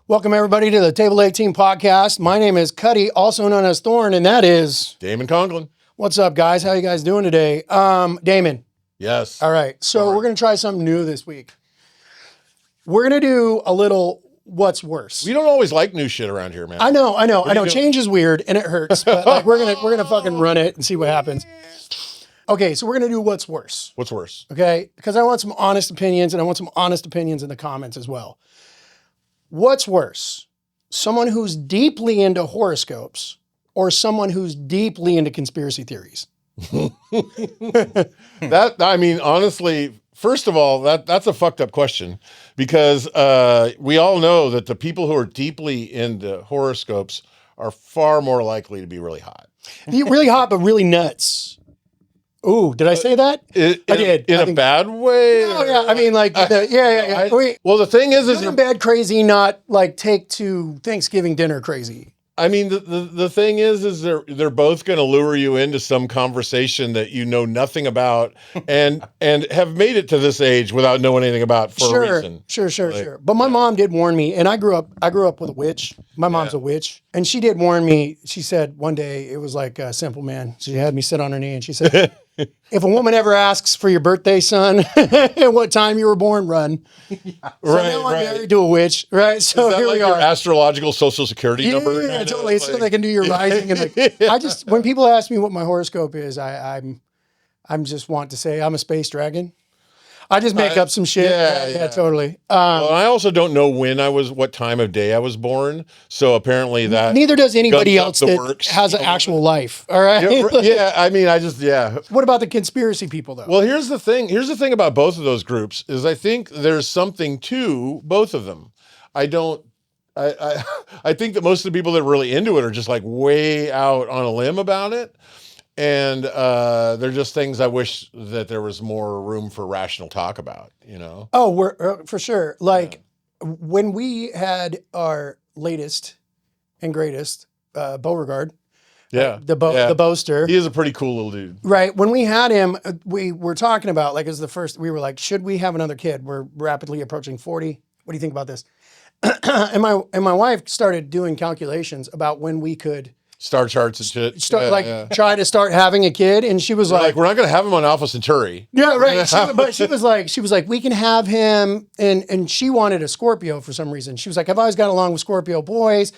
Welcome everybody to the Table 18 podcast. My name is Cutty, also known as Thorn, and that is Damon Conklin. What's up, guys? How you guys doing today? Damon. Yes. All right. So we're gonna try something new this week. We're gonna do a little what's worse. We don't always like new shit around here, man. I know. doing? Change is weird and it hurts, but like we're gonna fucking run it and see what happens. Okay, so we're gonna do what's worse. What's worse? Okay, because I want some honest opinions, and I want some honest opinions in the comments as well. What's worse? Someone who's deeply into horoscopes or someone who's deeply into conspiracy theories? Honestly, first of all, that's a fucked up question because we all know that the people who are deeply into horoscopes are far more likely to be really hot. Really hot, but really nuts. Ooh, did I say that? I did. In a bad way? Oh, yeah. I mean, like, yeah. Well, the thing is you're bad crazy, not like take to Thanksgiving dinner crazy. I mean, the thing is they're both going to lure you into some conversation that you know nothing about and have made it to this age without knowing anything about for a reason. Sure. But my mom did warn me, and I grew up with a witch. My mom's a witch, and she did warn me. She said one day it was like a simple man. She had me sit on her knee, and she said, "If a woman ever asks for your birthday, son, and what time you were born, run." Yeah. So now I'm married to a witch, right? So is that here like we are. Your astrological social security number? Yeah, totally. So they can do your rising and like. I just when people ask me what my horoscope is, I'm just want to say I'm a space dragon. I just make up some shit. Yeah, totally. Well, I also don't know what time of day I was born. So apparently that neither does anybody else that has an actual life. All right. What about the conspiracy people though? Well, here's the thing. Here's the thing about both of those groups is I think there's something to both of them. I think that most of the people that are really into it are just like way out on a limb about it. And they're just things I wish that there was more room for rational talk about, you know? Oh, we're for sure. Like when we had our latest and greatest, Beauregard. The boaster. He is a pretty cool little dude. Right. When we had him, we were talking about, like, as the first, we were like, should we have another kid? We're rapidly approaching 40. What do you think about this? and my wife started doing calculations about when we could star charts and shit. Try to start having a kid, and she was like, "We're not going to have him on Alpha Centauri." Yeah, right. She was like, "We can have him," and she wanted a Scorpio for some reason. She was like, "I've always got along with Scorpio boys,"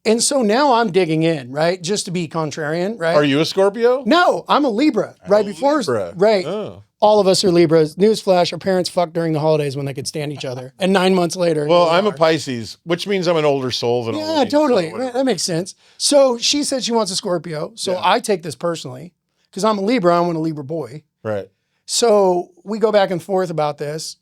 and so now I'm digging in, right, just to be contrarian, right? Are you a Scorpio? No, I'm a Libra. Right before, Libra. Right. Oh. All of us are Libras. Newsflash, our parents fucked during the holidays when they could stand each other. And 9 months later. Well, I'm a Pisces, which means I'm an older soul than all of you. Yeah, totally. That makes sense. So she said she wants a Scorpio. So I take this personally because I'm a Libra. I want a Libra boy. Right. So we go back and forth about this.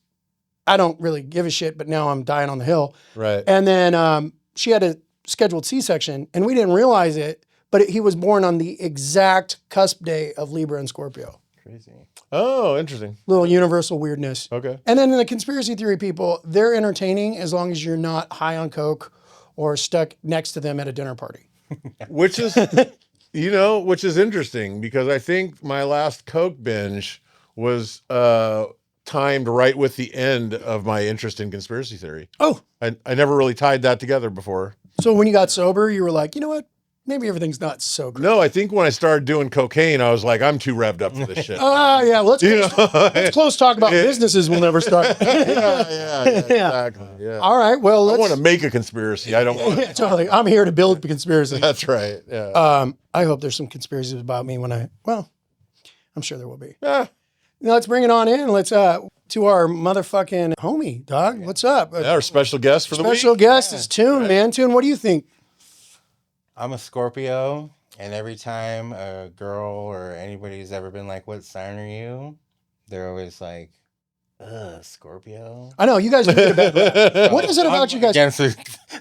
I don't really give a shit, but now I'm dying on the hill. Right. And then she had a scheduled C-section and we didn't realize it, but he was born on the exact cusp day of Libra and Scorpio. Crazy. Oh, interesting. Little universal weirdness. Okay. And then the conspiracy theory people, they're entertaining as long as you're not high on coke or stuck next to them at a dinner party. Which is, which is interesting because I think my last coke binge was timed right with the end of my interest in conspiracy theory. Oh. I never really tied that together before. So when you got sober, you were like, you know what? Maybe everything's not so great. No, I think when I started doing cocaine, I was like, I'm too revved up for this shit. Yeah. Let's close talk about businesses we'll never start. Exactly. Yeah. All right. Well, I want to make a conspiracy. I don't want to. Totally. I'm here to build a conspiracy. That's right. Yeah. I hope there's some conspiracies about me I'm sure there will be. Yeah. Now let's bring it on in. Let's to our motherfucking homie, dog. What's up? Our special guest for the week. Special guest is Toon, man. Toon, what do you think? I'm a Scorpio, and every time a girl or anybody's ever been like, "What sign are you?" They're always like, Scorpio. I know you guys are good about that. What is it about you guys? Against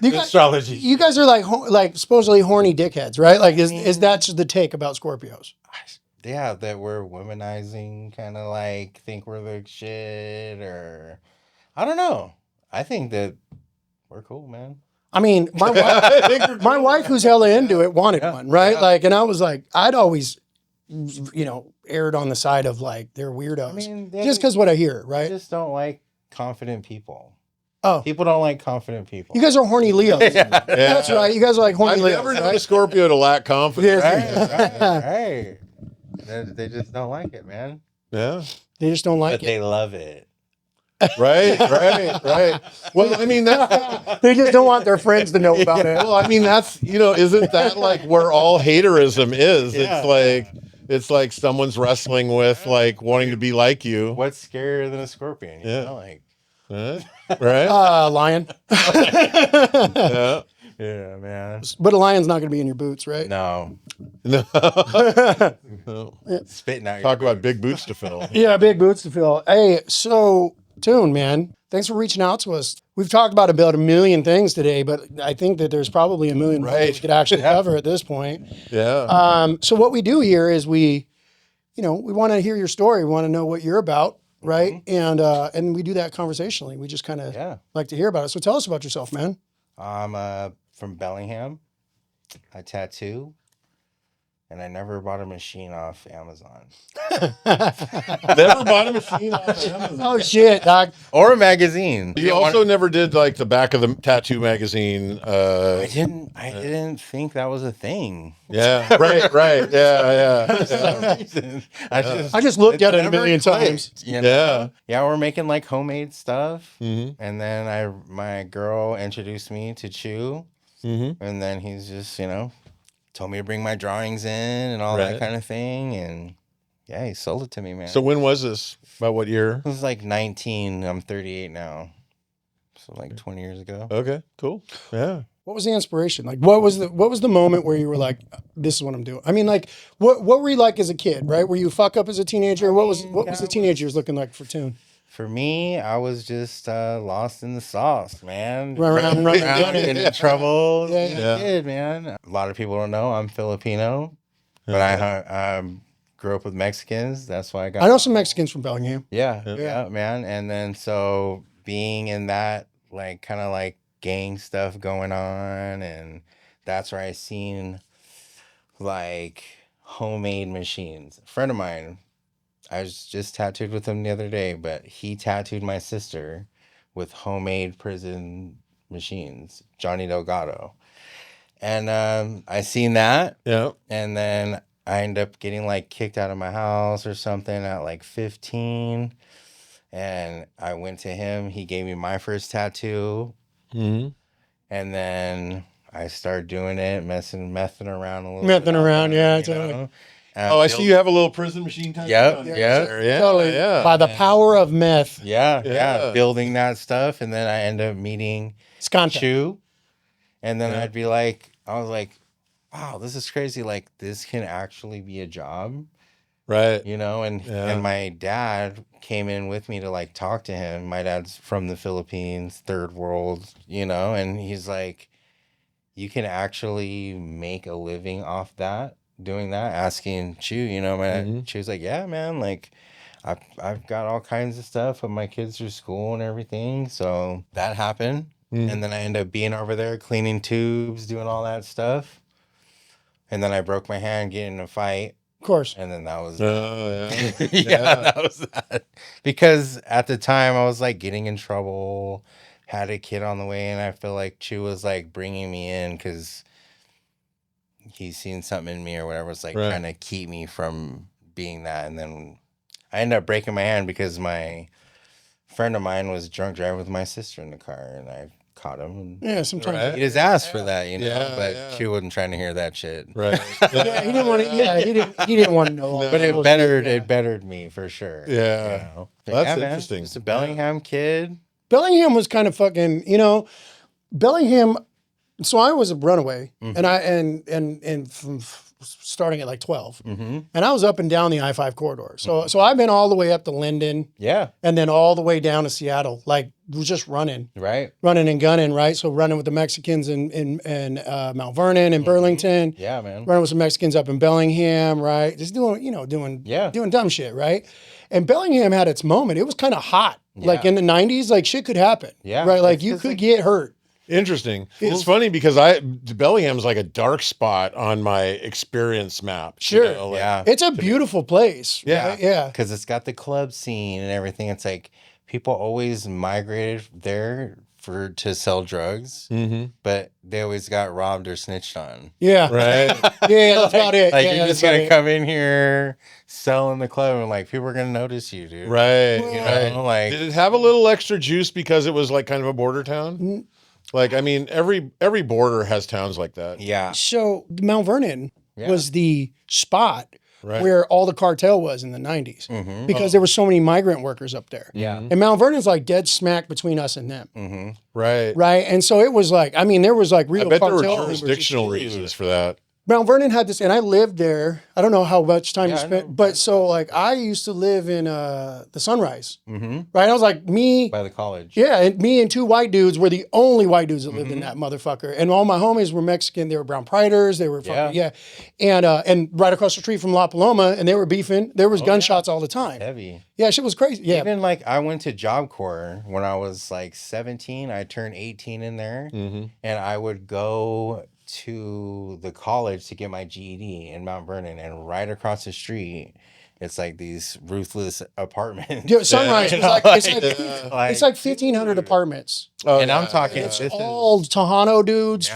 astrology. You guys are like supposedly horny dickheads, right? Like, is that the take about Scorpios? Yeah, that we're womanizing, kind of like think we're the shit, or I don't know. I think that we're cool, man. I mean, my wife, who's hella into it, wanted one, right? Yeah. Like, and I was like, I'd always, erred on the side of like they're weirdos, just because what I hear, right? I just don't like confident people. Oh, People don't like confident people. you guys are horny Leos. That's right. You guys are like horny I've Leos. never known right? a Scorpio to lack confidence. Right. They just don't like it, man. Yeah. They just don't like But they love it. Right. Well, I mean, that's, They just don't want their friends to know about it. well, I mean, that's, isn't that like where all haterism is? Yeah. It's like someone's wrestling with like wanting to be like you. What's scarier than a scorpion? Yeah. Like, Right? Lion. Yeah. yeah, man. But a lion's not going to be in your boots, right? No. No. No. Spitting out Talk your about big boots to fill. Yeah, big boots to fill. Hey, so Toon, man, thanks for reaching out to us. We've talked about a million things today, but I think that there's probably a million more Right. we could actually cover at this point. Yeah. So what we do here is we want to hear your story. We want to know what you're about, right? And we do that conversationally. We just kind of like to hear about it. So tell us about yourself, man. I'm from Bellingham. I tattoo. And I never bought a machine off Amazon. Never bought a machine off Amazon. Oh shit, dog. Or a magazine. You also never did like the back of the tattoo magazine. I didn't think that was a thing. Yeah. Right. Yeah. For some reason. I just looked at it a million times. You know? Yeah. Yeah, we're making like homemade stuff. Mm-hmm. And then my girl introduced me to Chew. Mm-hmm. And then he's just, told me to bring my drawings in and all that kind of thing. And yeah, he sold it to me, man. So when was this? About what year? It was like 19. I'm 38 now. So like 20 years ago. Okay, cool. Yeah. What was the inspiration? Like, what was the moment where you were like, "This is what I'm doing"? I mean, like, what were you like as a kid? Right? Were you fuck up as a teenager? What was the teenagers looking like for Toon? For me, I was just lost in the sauce, man. Run around, Getting in trouble. Yeah. As a kid, man. A lot of people don't know I'm Filipino, but I grew up with Mexicans. That's why I got. I know some Mexicans from Bellingham. Yeah, man. And then so being in that kind of like gang stuff going on, and that's where I seen like homemade machines. A friend of mine, I was just tattooed with him the other day, but he tattooed my sister with homemade prison machines, Johnny Delgado. And I seen that. Yeah. And then I ended up getting like kicked out of my house or something at like 15. And I went to him. He gave me my first tattoo. Mm-hmm. And then I started doing it, messing around a little Messing around, yeah, you totally. know? Oh, I see you have a little prison machine tattoo. Yep, on your yep. there. Yeah. Totally. Yeah. By the power of meth. Yeah, building that stuff. And then I ended up meeting Skanta. Chew. And then I was like, wow, this is crazy. Like, this can actually be a job, Right. And my dad came in with me to like talk to him. My dad's from the Philippines, third world, and he's like, you can actually make a living off that, doing that, asking Chew, Chew's like, yeah, man, like I've got all kinds of stuff with my kids through school and everything. So that happened. And then I ended up being over there cleaning tubes, doing all that stuff. And then I broke my hand getting in a fight. Of course. And then that was Oh, yeah. that was that. Because at the time I was like getting in trouble, had a kid on the way, and I feel like Chew was like bringing me in because he's seen something in me or whatever. It's like trying to keep me from being that. And then I ended up breaking my hand because my friend of mine was drunk driving with my sister in the car, and I caught him. And Yeah, sometimes. he just asked for that, Yeah, but yeah. Chew wasn't trying to hear that shit. Right. Yeah, he didn't want to. Yeah, he didn't want to know. All But that it bullshit. bettered me for sure. Yeah. But That's man, interesting. Just a Bellingham kid. Bellingham was kind of fucking. Bellingham. So I was a runaway, and from starting at like 12, and I was up and down the I-5 corridor. So I've been all the way up to Linden, Yeah. and then all the way down to Seattle, like just running and gunning, right? So running with the Mexicans in Mount Vernon and Burlington. Yeah, man. Running with some Mexicans up in Bellingham, right? Just doing dumb shit, right? And Bellingham had its moment. It was kind of hot. Like in the 90s, like shit could happen. Yeah. Right? Like It's you just could like- get hurt. Interesting. It's funny because Bellingham's like a dark spot on my experience map. Sure. Yeah. It's a beautiful place. Yeah. Right? Yeah. Because it's got the club scene and everything. It's like people always migrated there to sell drugs, but they always got robbed or snitched on. Yeah. Right. Yeah, that's about it. Like yeah, you're that's just gonna about it. come in here, sell in the club, and like people are gonna notice you, dude. Right. You Right. know, like Did it have a little extra juice because it was like kind of a border town? Like, I mean, every border has towns like that. yeah, So Mount Vernon was the spot Right. where all the cartel was in the 90s because there were so many migrant workers up there. yeah, And Mount Vernon's like dead smack between us and them. Right. Right. And so it was like, I mean, there was like real I bet there were cartel. jurisdictional reasons for that. Mount Vernon had this, and I lived there. I don't know how much time you Yeah, I spent, know. but so like I used to live in the Sunrise. Right. I was like me. by the college. Yeah, and me and two white dudes were the only white dudes that lived in that motherfucker. And all my homies were Mexican. They were brown priders. They were fucking, and right across the street from La Paloma, and they were beefing. There was gunshots all the time. Heavy. Yeah, shit was crazy. Yeah. Even like I went to Job Corps when I was like 17. I turned 18 in there, and I would go to the college to get my GED in Mount Vernon, and right across the street, it's like these ruthless apartments. Dude, Sunrise was like, it's like 1,500 apartments. Oh, and I'm talking It's this is all Tejano dudes,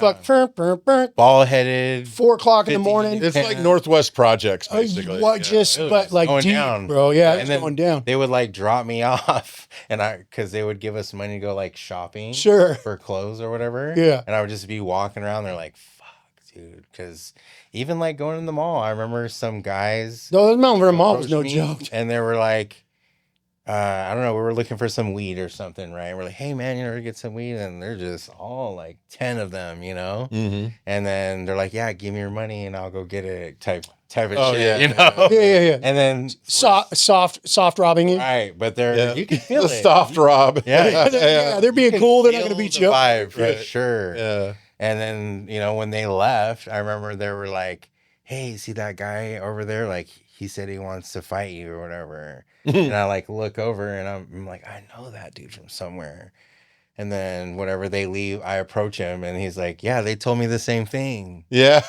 ball headed. 4 o'clock in the morning. It's like Northwest Projects, basically. What just, It but was like going deep, down. bro. Yeah, And it's then going down. They would like drop me off, and because they would give us money to go like shopping, Sure. for clothes or whatever. Yeah. and I would just be walking around. They're like, "Fuck, dude," because even like going in the mall, I remember some guys. No, the Mount Vernon Mall was no approached me, joke. and they were like, I don't know, we were looking for some weed or something, right? We're like, hey man, you know, to get some weed, and they're just all like 10 of them, you know. And then they're like, yeah, give me your money and I'll go get it, type of shit, yeah, you know. Yeah. And then Soft robbing you. right, but they're you can feel the it. soft rob. Yeah. Yeah, they're being You cool. They're can not going to beat feel you the up. vibe for Right. sure. Yeah. And then, you know, when they left, I remember they were like, hey, see that guy over there? Like, he said he wants to fight you or whatever. And I like look over and I'm like, I know that dude from somewhere. And then whenever they leave, I approach him and he's like, yeah, they told me the same thing. Yeah.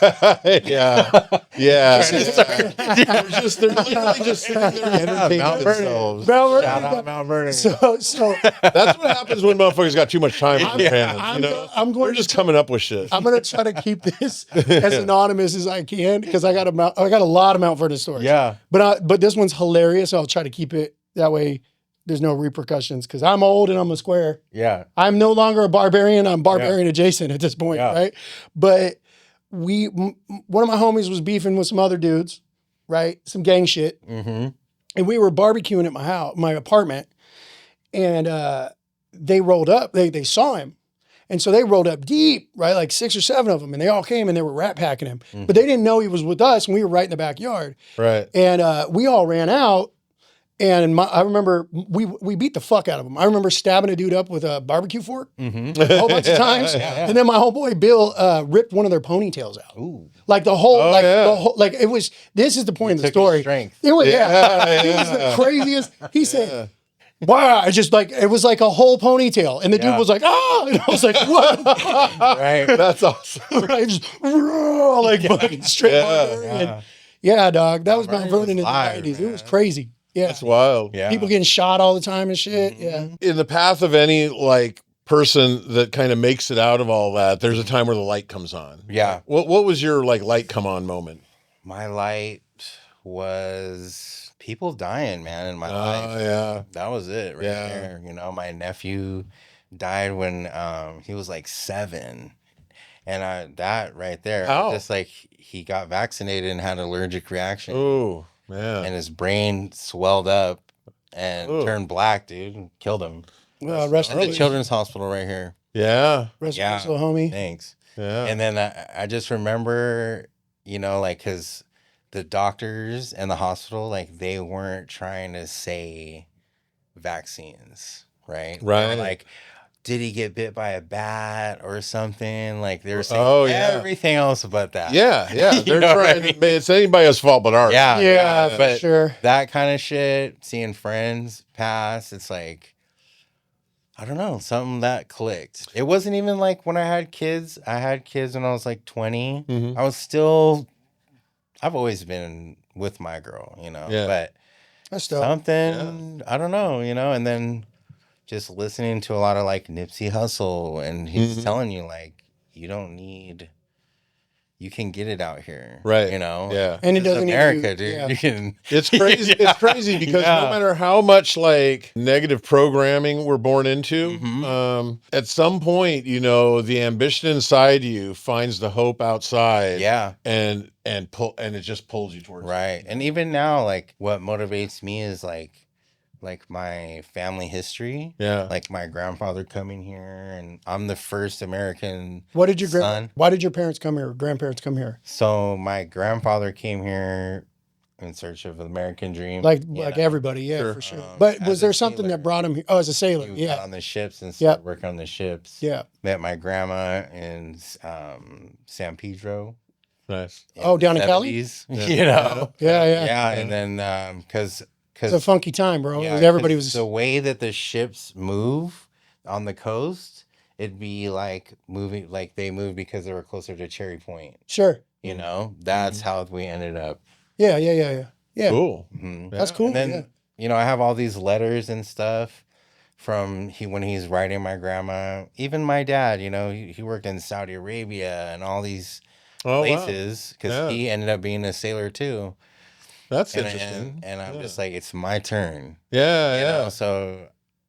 Yeah. They're literally just sitting there entertaining Mount Vernon. themselves. Shout out Mount Vernon. So That's what happens when motherfuckers got too much time on their hands. You know? I'm going They're just coming up with shit. I'm going to try to keep this as anonymous as I can because I got a lot of Mount Vernon stories. Yeah. But this one's hilarious. I'll try to keep it that way. There's no repercussions because I'm old and I'm a square. Yeah. I'm no longer a barbarian. I'm barbarian adjacent at this point, right? But one of my homies was beefing with some other dudes, right? Some gang shit. And we were barbecuing at my apartment, and they rolled up. They saw him, and so they rolled up deep, right? Like 6 or 7 of them, and they all came and they were rat packing him, but they didn't know he was with us, and we were right in the backyard, Right. and we all ran out. And I remember we beat the fuck out of him. I remember stabbing a dude up with a barbecue fork a whole bunch of times. And then my homeboy Bill ripped one of their ponytails out. Ooh. Like the whole, it was, this is the point of the Took his story. strength. It was, It was the craziest. He said, wow, it just like, it was like a whole ponytail. And the dude was like, ah, and I was like, what? Right. That's awesome. Right, just like fucking straight barbarian. Yeah, dog. That was Mount Vernon in the live, 90s. It was man. crazy. Yeah. That's wild. Yeah. People getting shot all the time and shit. Yeah. In the path of any like person that kind of makes it out of all that, there's a time where the light comes on. Yeah. What was your like light come on moment? My light was people dying, man, in my life. Yeah. That was it right there. You know, my nephew died when he was like 7. And that right there, How? just like he got vaccinated and had an allergic reaction. Oh, man. And his brain swelled up and turned black, dude, and killed him. Well, rest At the children's hospital right here. Yeah. Rest Yeah. little homie. Thanks. Yeah. And then I just remember, you know, like, because the doctors and the hospital, like, they weren't trying to say vaccines, right? They were Right. like, did he get bit by a bat or something? Like, they were saying everything else but that. Yeah. Yeah. You They're know what I trying mean? to, it's anybody's fault but ours. Yeah. Yeah, for But sure. that kind of shit, seeing friends pass, it's like, I don't know, something that clicked. It wasn't even like when I had kids. I had kids when I was like 20. Mhm. I was still, I've always been with my girl, you know, Yeah. but That's dope. something, I don't know, you know, and then just listening to a lot of like Nipsey Hussle, and he's telling you like you can get it out here, Right. You know, Yeah. And it It's doesn't need America, to, dude. yeah. You can. It's crazy. Yeah. It's crazy because Yeah. no matter how much like negative programming we're born into, at some point, the ambition inside you finds the hope outside. Yeah. And it just pulls you towards Right. And even now, like what motivates me is like my family history. Yeah. Like my grandfather coming here, and I'm the first American What did your son. Why did your parents come here? Or grandparents come here? So my grandfather came here in search of the American dream. Like you know. everybody, yeah, Sure. for sure. But As was a there something sailor. that brought him here? Oh, as a sailor, He got yeah, on the ships and started working on the ships. yeah. Met my grandma in San Pedro. Nice. Oh, down in Cali? 70s, you know. Yeah. And then because It's a funky time, bro. yeah, Everybody 'cause was. the way that the ships move on the coast. It'd be like moving, like they moved because they were closer to Cherry Point. Sure. You know, that's how we ended up. Yeah. Cool. Mhm. That's cool. And then, I have all these letters and stuff from when he's writing my grandma. Even my dad, he worked in Saudi Arabia and all these places because he ended up being a sailor too. That's And, interesting. and I'm just like, it's my turn. Yeah. So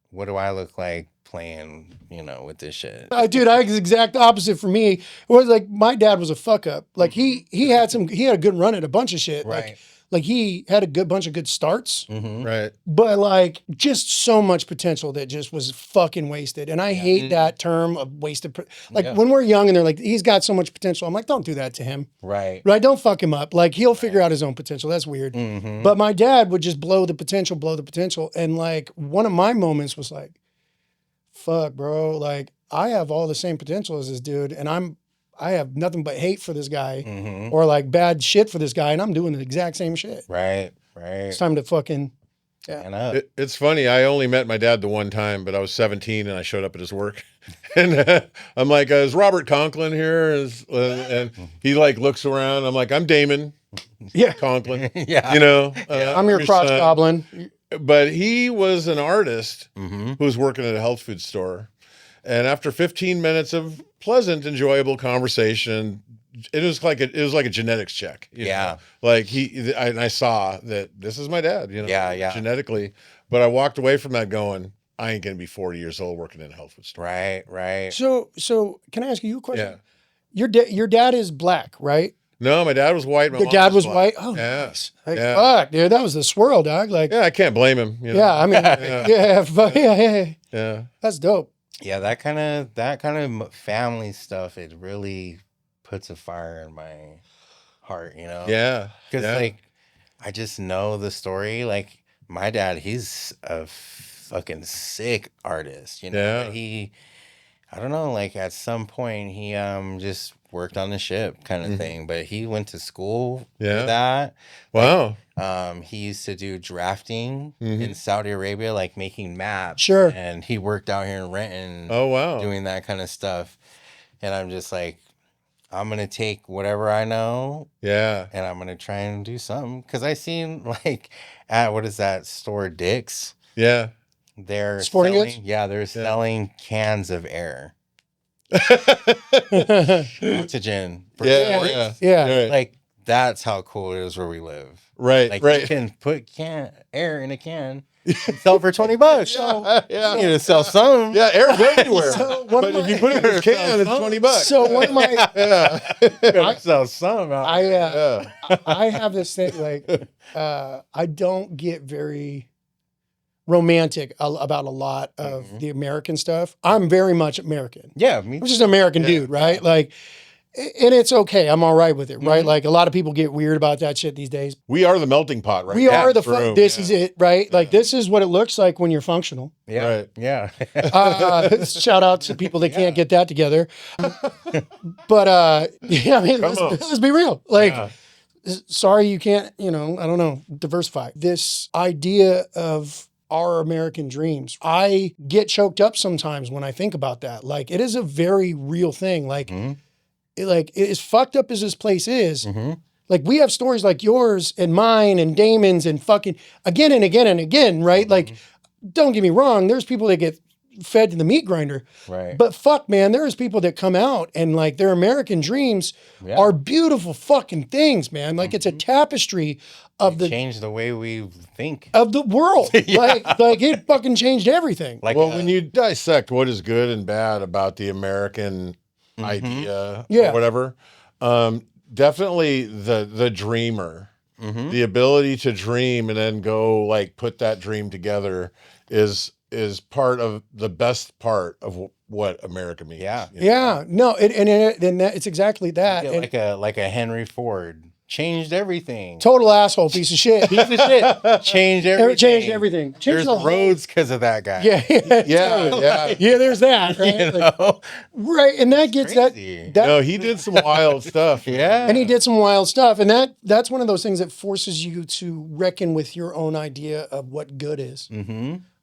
what do I look like playing, with this shit? Dude, I was the exact opposite for me. It was like my dad was a fuck up. Like he had a good run at a bunch of shit. Right. Like he had a bunch of good starts, Mm-hmm. Right. but like just so much potential that just was fucking wasted. And I hate that term of wasted. When we're young and they're like, he's got so much potential. I'm like, don't do that to him. Right. Right? Don't fuck him up. Like he'll figure out his own potential. That's weird. Mm-hmm. But my dad would just blow the potential. And like one of my moments was like, fuck, bro. Like I have all the same potential as this dude, and I have nothing but hate for this guy or like bad shit for this guy, and I'm doing the exact same shit. Right. It's time to fucking And up. It's funny. I only met my dad the one time, but I was 17 and I showed up at his work, and I'm like, "Is Robert Conklin here?" And he like looks around. I'm like, "I'm Damon Conklin." Yeah. I'm your crotch son. goblin. But he was an artist Mm-hmm. who was working at a health food store, and after 15 minutes of pleasant, enjoyable conversation, it was like a genetics check. you know? Yeah. Like I saw that this is my dad. Yeah. Genetically, but I walked away from that going, I ain't gonna be 40 years old working in a health food store. Right. So can I ask you a question? Yeah. Your dad is black, right? No, my dad was white. My Your mom dad was black. white. Oh, Yeah. nice. Like, Yeah. fuck, dude, that was the swirl, dog. Like, Yeah, I can't blame him. I mean, Yeah. that's dope. Yeah, that kind of family stuff, it really puts a fire in my heart, Yeah. Because yeah. like I just know the story. Like my dad, he's a fucking sick artist, Yeah. But I don't know, like at some point he just worked on the ship kind of thing, but he went to school for that. Wow. He used to do drafting in Saudi Arabia, like making maps. Sure. And he worked out here in Renton. Oh, wow. Doing that kind of stuff. And I'm just like, I'm going to take whatever I know. Yeah. And I'm going to try and do something. Because I seen like at, what is that store, Dick's? Yeah. They're Sporting selling, goods? yeah, they're selling cans of air. Oxygen. For sports. Yeah. Right. Like, that's how cool it is where we live. Right. Like, right. you can put air in a can, and sell it for $20. So yeah. you need to sell some. Yeah, air's everywhere. So one but of if my- you put it in a can, it's $20. So one of my, I sell some. I have this thing like, I don't get very romantic about a lot of the American stuff. I'm very much American. Yeah, me I'm just an American dude, right? Like, and it's okay. I'm all right with it, right? Like a lot of people get weird about that shit these days. We are the melting pot, right? We are the room. this is it, right? Like this is what it looks like when you're functional. Yeah. Right. Yeah. Shout out to people that can't get that together. But yeah, I mean, let's be real. Like, sorry you can't, I don't know, diversify. This idea of our American dreams. I get choked up sometimes when I think about that. Like, it is a very real thing. Like, as fucked up as this place is, like we have stories like yours and mine and Damon's and fucking again and again and again, right? Like, don't get me wrong. There's people that get fed to the meat grinder. Right. But fuck, man, there's people that come out and like their American dreams are beautiful fucking things, man. Like it's a tapestry of change the way we think of the world. like it fucking changed everything. like Well, when you dissect what is good and bad about the American idea or whatever, definitely the dreamer, the ability to dream and then go like put that dream together is part of the best part of what America means. Yeah. No, it's exactly that. like a Henry Ford changed everything. Total asshole, piece of shit. Piece of shit. Changed everything. Changed everything. Changed There's the whole- roads because of that guy. Yeah. Yeah, there's that, right? You Like, know? right, and that gets crazy. that No, he did some wild stuff. Yeah. and he did some wild stuff, and that's one of those things that forces you to reckon with your own idea of what good is,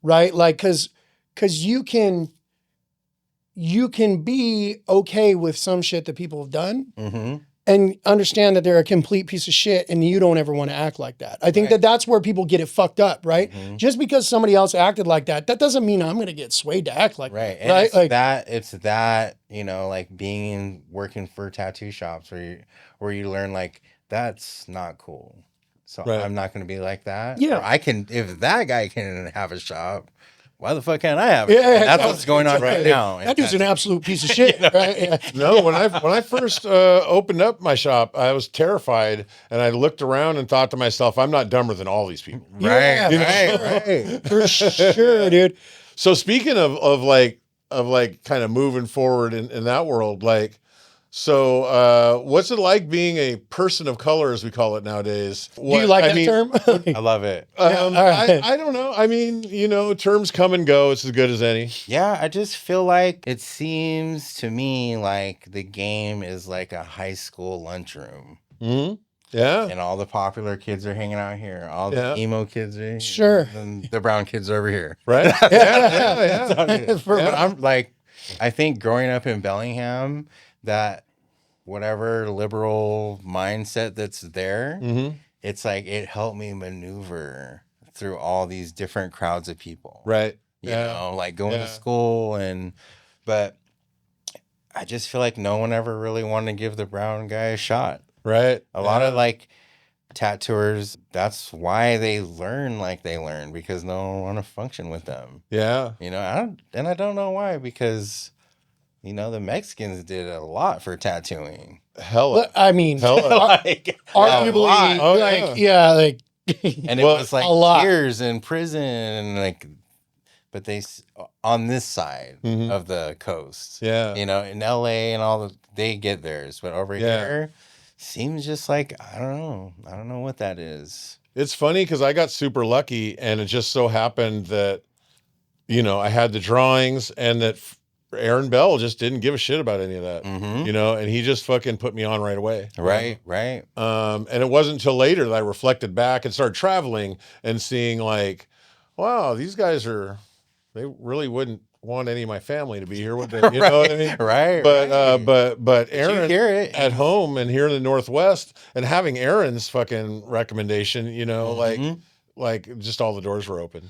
right? Like, because you can be okay with some shit that people have done, and understand that they're a complete piece of shit, and you don't ever want to act like that. I think that's where people get it fucked up, right? Just because somebody else acted like that doesn't mean I'm going to get swayed to act like Right. that, And right? it's that, you know, like working for tattoo shops where you learn like that's not cool. So I'm not going to be like that. Yeah. Or I can, if that guy can have a shop, why the fuck can't I have it? Yeah, And that's what's going on right now. That dude's an absolute piece of shit, right? Yeah. No, when I first opened up my shop, I was terrified, and I looked around and thought to myself, I'm not dumber than all these people. Yeah, Right. for sure, dude. So speaking of kind of moving forward in that world, like, so what's it like being a person of color, as we call it nowadays? Do you like that term? I love it. right. I don't know. I mean, you know, terms come and go. It's as good as any. Yeah, I just feel like it seems to me like the game is like a high school lunchroom. Yeah. And all the popular kids are hanging out here. All the emo kids are here. Sure. And the brown kids are over here. Right? Yeah. But I'm like, I think growing up in Bellingham, that whatever liberal mindset that's there, it's like it helped me maneuver through all these different crowds of people. Right. You know, like going to school but I just feel like no one ever really wanted to give the brown guy a shot. Right. A lot of like tattooers, that's why they learn like they learn, because no one want to function with them. Yeah. You know, I don't know why, because you know the Mexicans did a lot for tattooing. Hella. I mean, Like arguably, Oh, like, and it was like a lot. years in prison, and like, but they on this side of the coast, Yeah. you know, in LA and all they get theirs, but over here seems just like I don't know what that is. It's funny because I got super lucky, and it just so happened that, you know, I had the drawings, and that Aaron Bell just didn't give a shit about any of that, you know, and he just fucking put me on right away. Right. And it wasn't until later that I reflected back and started traveling and seeing like, wow, these guys they really wouldn't want any of my family to be here, would they? You know what I mean? Right. But Aaron you hear it at home and here in the Northwest, and having Aaron's fucking recommendation, you know, like just all the doors were open.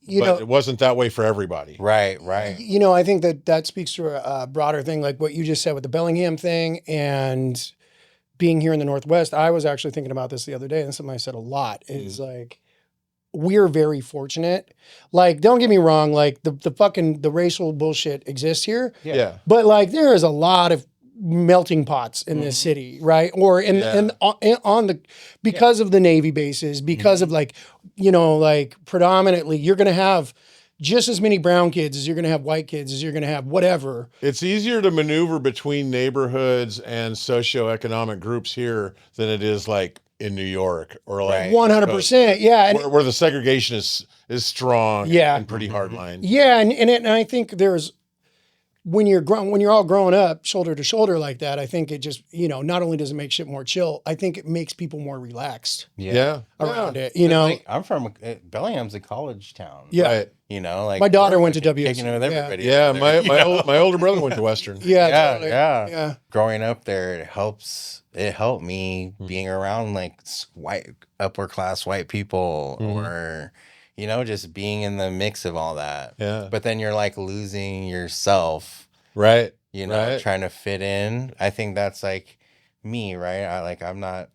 you But know, it wasn't that way for everybody. Right. you know, I think that speaks to a broader thing, like what you just said with the Bellingham thing and being here in the Northwest. I was actually thinking about this the other day, and something I said a lot is like, we're very fortunate. Like, don't get me wrong, like the racial bullshit exists here. Yeah. But like there is a lot of melting pots in this city, right? Or on the because of the Navy bases, because of like, you know, like predominantly you're gonna have just as many brown kids as you're gonna have white kids as you're gonna have whatever. It's easier to maneuver between neighborhoods and socioeconomic groups here than it is like in New York or like 100%. Yeah. And where the segregation is strong and pretty hard line. yeah, and I think there's when you're all growing up shoulder to shoulder like that, I think it just, you know, not only does it make shit more chill, I think it makes people more relaxed around it. You know, like, I'm from Bellingham's a college town. yeah. Right. You know, like My daughter went to kicking WSU. it with everybody. Yeah, over there. my older brother went to Western. Yeah, totally. Growing up there, it helped me being around like white upper class white people, or you know, just being in the mix of all that. Yeah. But then you're like losing yourself, Right. you know, Right. trying to fit in. I think that's like me, right? I'm not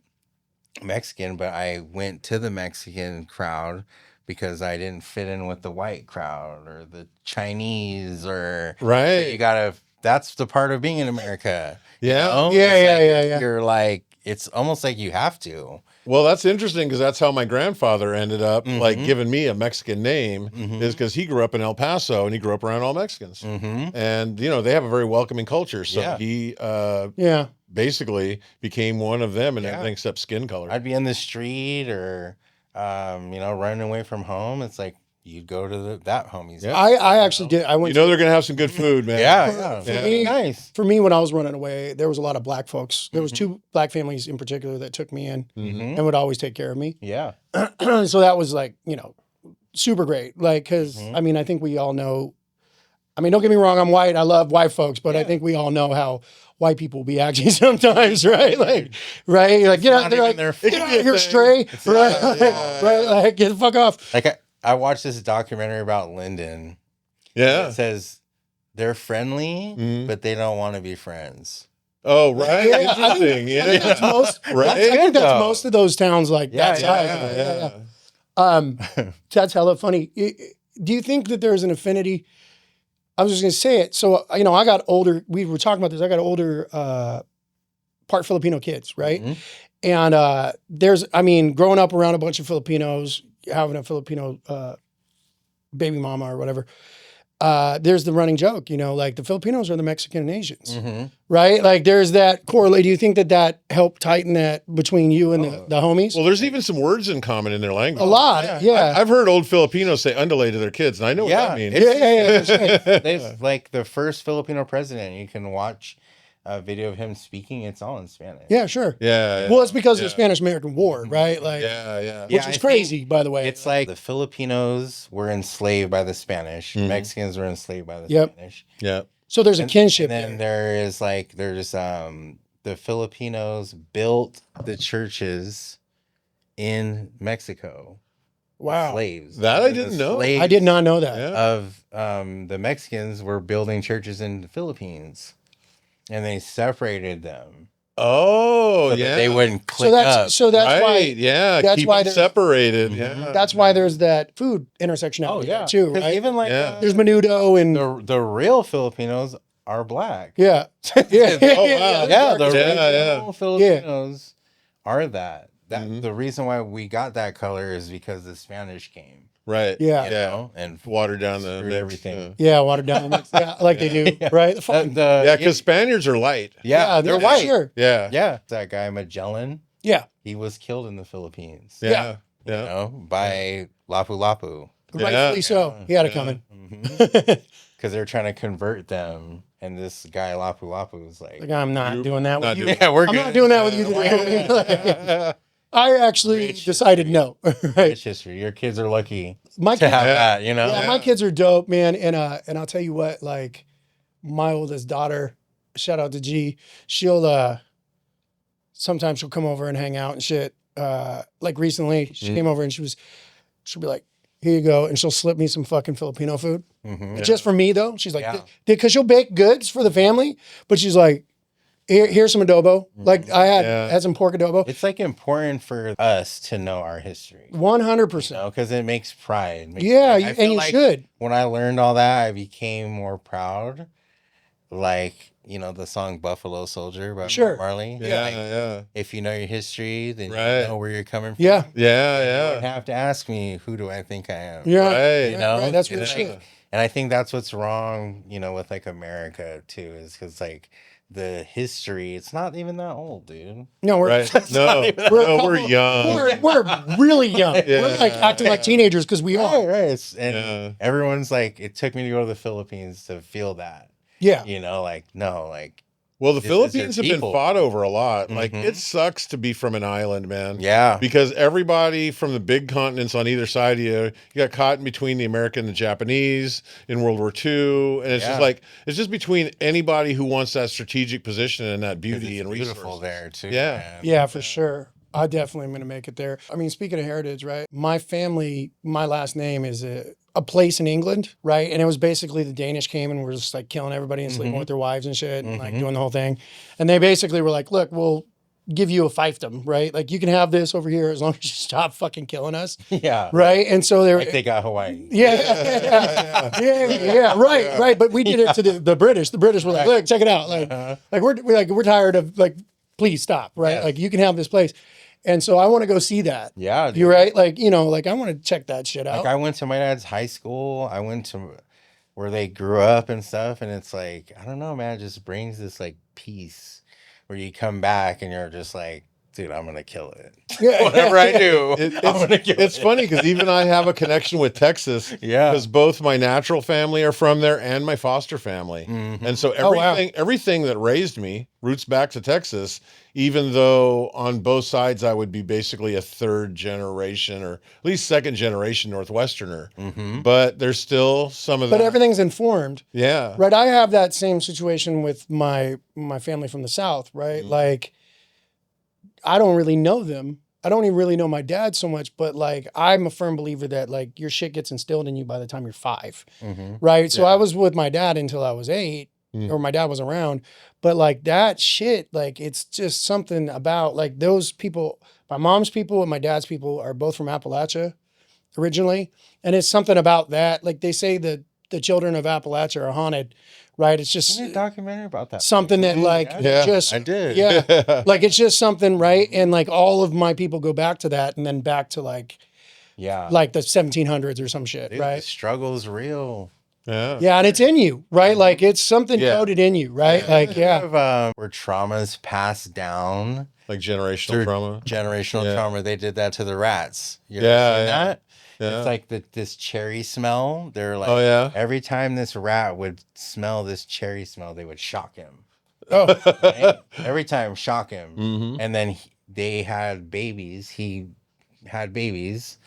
Mexican, but I went to the Mexican crowd because I didn't fit in with the white crowd or the Chinese or Right. you gotta. That's the part of being in America. Yeah. know? Yeah, It's yeah, like, yeah, yeah. You're like, it's almost like you have to. Well, that's interesting because that's how my grandfather ended up like Mhm. giving me a Mexican name Mhm. is because he grew up in El Paso and he grew up around all Mexicans. Mm-hmm. And, you know, they have a very welcoming culture. So Yeah. he Yeah. basically became one of them and Yeah. everything except skin color. I'd be in the street or, you know, running away from home. It's like you'd go to that homie's. Yeah. I actually did. I You went know they're going to have some good food, man. Yeah, For yeah. me- Nice. for me, when I was running away, there was a lot of black folks. There was Mhm. 2 black families in particular that took me in Mhm. and would always take care of me. Yeah. So that was like, you know, super great. Like, because Mhm. I mean, I think we all know. I mean, don't get me wrong, I'm white. I love white folks, but I Yeah. think we all know how white people be acting sometimes, right? Like, right? Like, get out Not there, even like, their get fault. out here, stray, right? yeah. Right? Like, get the fuck off. Like I watched this documentary about Lyndon. Yeah. It says they're friendly, Mhm. but they don't want to be friends. Oh, right. Yeah, I Interesting. think that's Yeah. most. Right. I think that's Though. most of those towns like Yeah, that Yeah. size. Yeah. That's hella funny. Do you think that there's an affinity? I was just gonna say it. So you know, I got older. We were talking about this. I got older, part Filipino kids, right? Mhm. And there's, I mean, growing up around a bunch of Filipinos, having a Filipino baby mama or whatever. There's the running joke, you know, like the Filipinos are the Mexican and Asians, Mm-hmm. right? Like there's that correlate. Do you think that helped tighten that between you and the homies? Well, there's even some words in common in their language. A lot, yeah. I've heard old Filipinos say underlay to their kids, and I know what Yeah, that means. Yeah, that's right. They've like the first Filipino president. You can watch a video of him speaking. It's all in Spanish. Yeah, sure. Yeah. Well, it's because of the yeah. Spanish-American War, right? Like, Yeah. which Yeah, is I crazy, by the way. It's like the Filipinos were enslaved by the Spanish. Mhm. Mexicans were enslaved by the Yep. Spanish. Yeah. So there's a kinship And then there. there's the Filipinos built the churches in Mexico. Wow. Slaves. That I The didn't know. slaves I did not know that. Yeah. Of the Mexicans were building churches in the Philippines. And they separated them. Oh, So yeah. that they wouldn't click So up. that's right. why Yeah. that's Keep why them there's- separated. Mhm. Yeah. that's why there's that food intersectionality there too, 'Cause right? even like Yeah. There's menudo and the real Filipinos are black. yeah. yeah. Oh, wow. Yeah, the Yeah, original Filipinos are that. Mhm. The reason why we got that color is because the Spanish came. Right. Yeah. You know, and Water down the Screwed mix, everything. Yeah, watered down. Yeah, like they do, Yeah. right? The fucking, Yeah, because Spaniards are light. yeah, they're for white. Sure. Yeah. Yeah, that guy Magellan, Yeah, he was killed in the Philippines. Yeah. You Yeah. know, by Lapu Lapu. rightfully so. He had it Yeah. coming. Because they're trying to convert them, and this guy Lapu Lapu was like, Like I'm not You're doing that not with you. doing- "Yeah, we're I'm good." not doing that with you today. I actually Rich decided no. Right. It's history. Your kids are lucky My to kids, have Yeah. that. You know. yeah, my kids are dope, man. And I'll tell you what, like my oldest daughter, shout out to G, she'll sometimes she'll come over and hang out and shit. Like recently, she came over and she'll be like, "Here you go," and she'll slip me some fucking Filipino food. Mhm. Just for me though. She's like, Yeah. because she'll bake goods for the family, but she's like, here's some adobo. Like I had some pork adobo. It's like important for us to know our history. 100%. You know, because it makes pride. Makes Yeah, pride. I feel and you like should. When I learned all that, I became more proud. Like, you know, the song Buffalo Soldier by Sure. Marley. Yeah. Like, Yeah. if you know your history, then Right. you know where you're coming from. Yeah. Yeah. You don't Yeah. have to ask me, who do I think I am? Yeah. Right. You know, Right, that's It's real like- shit. And I think that's what's wrong, you know, with like America too, is because like the history, it's not even that old, dude. No, we're Right. not No. even- No, we're young. we're really young. Yeah. We're like acting like teenagers because we Right, are. right. And Yeah. everyone's like, it took me to go to the Philippines to feel that. Yeah. You know, like, no, like, Well, the This is their Philippines have been people. fought over a lot. Like, Mhm. it sucks to be from an island, man. yeah. Because everybody from the big continents on either side of you got caught in between the American and the Japanese in World War II. And it's Yeah. just like, it's just between anybody who wants that strategic position and that 'Cause beauty it's and beautiful resources. there too. Yeah. man. Yeah, for sure. I definitely am going to make it there. I mean, speaking of heritage, right? My family, my last name is a place in England, right? And it was basically the Danish came and were just like killing everybody and sleeping with their wives and shit and like doing the whole thing. And they basically were like, look, we'll give you a fiefdom, right? Like you can have this over here as long as you stop fucking killing us. Yeah. Right. And so they were, Like they got Hawaii. yeah, right. But we did it to the British. The British were like, look, check it out. Like we're tired of like, please stop, right? Yes. Like you can have this place. And so I want to go see that. Yeah. Dude. You're right. Like, like I want to check that shit out. Like I went to my dad's high school. I went to where they grew up and stuff. And it's like, I don't know, man, it just brings this like peace where you come back and you're just like, dude, I'm going to kill it. Yeah. Whatever I do, I'm going to kill it. It's funny because even I have a connection with Texas. Yeah. Because both my natural family are from there and my foster family. And so everything that raised me roots back to Texas, even though on both sides I would be basically a third generation or at least second generation Northwesterner. But there's still some of that. But everything's informed. Yeah. Right. I have that same situation with my family from the South, right? Like I don't really know them. I don't even really know my dad so much, but like I'm a firm believer that like your shit gets instilled in you by the time you're 5. Right. So I was with my dad until I was 8, or my dad was around. But like that shit, like it's just something about like those people, my mom's people and my dad's people are both from Appalachia originally. And it's something about that. Like they say that the children of Appalachia are haunted, right? It's just a documentary about that. Something that like just, I did. Yeah. Like it's just something, right? And like all of my people go back to that and then back to like the 1700s or some shit, Dude, right? The struggle's real. Yeah, and it's in you, right? Like it's something coded in you, right? Like, where trauma's passed down. Like generational trauma. Generational trauma. They did that to the rats. You Yeah, seen yeah. that? Yeah. It's like this cherry smell. They're like, every time this rat would smell this cherry smell, they would shock him. Right? Every time, shock him. And then they had babies. He had babies,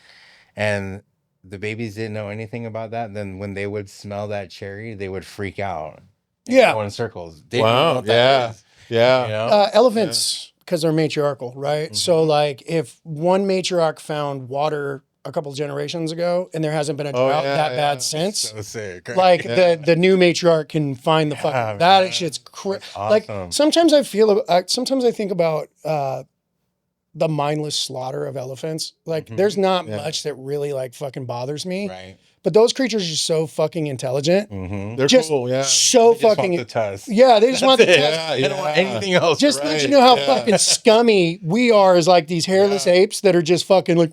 and the babies didn't know anything about that. And then when they would smell that cherry, they would freak out. Go in circles. They didn't know what that is, you know? Elephants, because they're matriarchal, right? So like if one matriarch found water a couple of generations ago and there hasn't been a drought bad since, So sick. like the new matriarch can find the fucking, that shit's crazy. Awesome. Like sometimes I think about the mindless slaughter of elephants. Like there's not much that really like fucking bothers me. Right. But those creatures are so fucking intelligent. They're just cool, yeah. So They just fucking want the tusk. Yeah, they just want the tusk. Yeah, They don't want anything else. Just to let you know how fucking scummy we are as like these hairless apes that are just fucking like,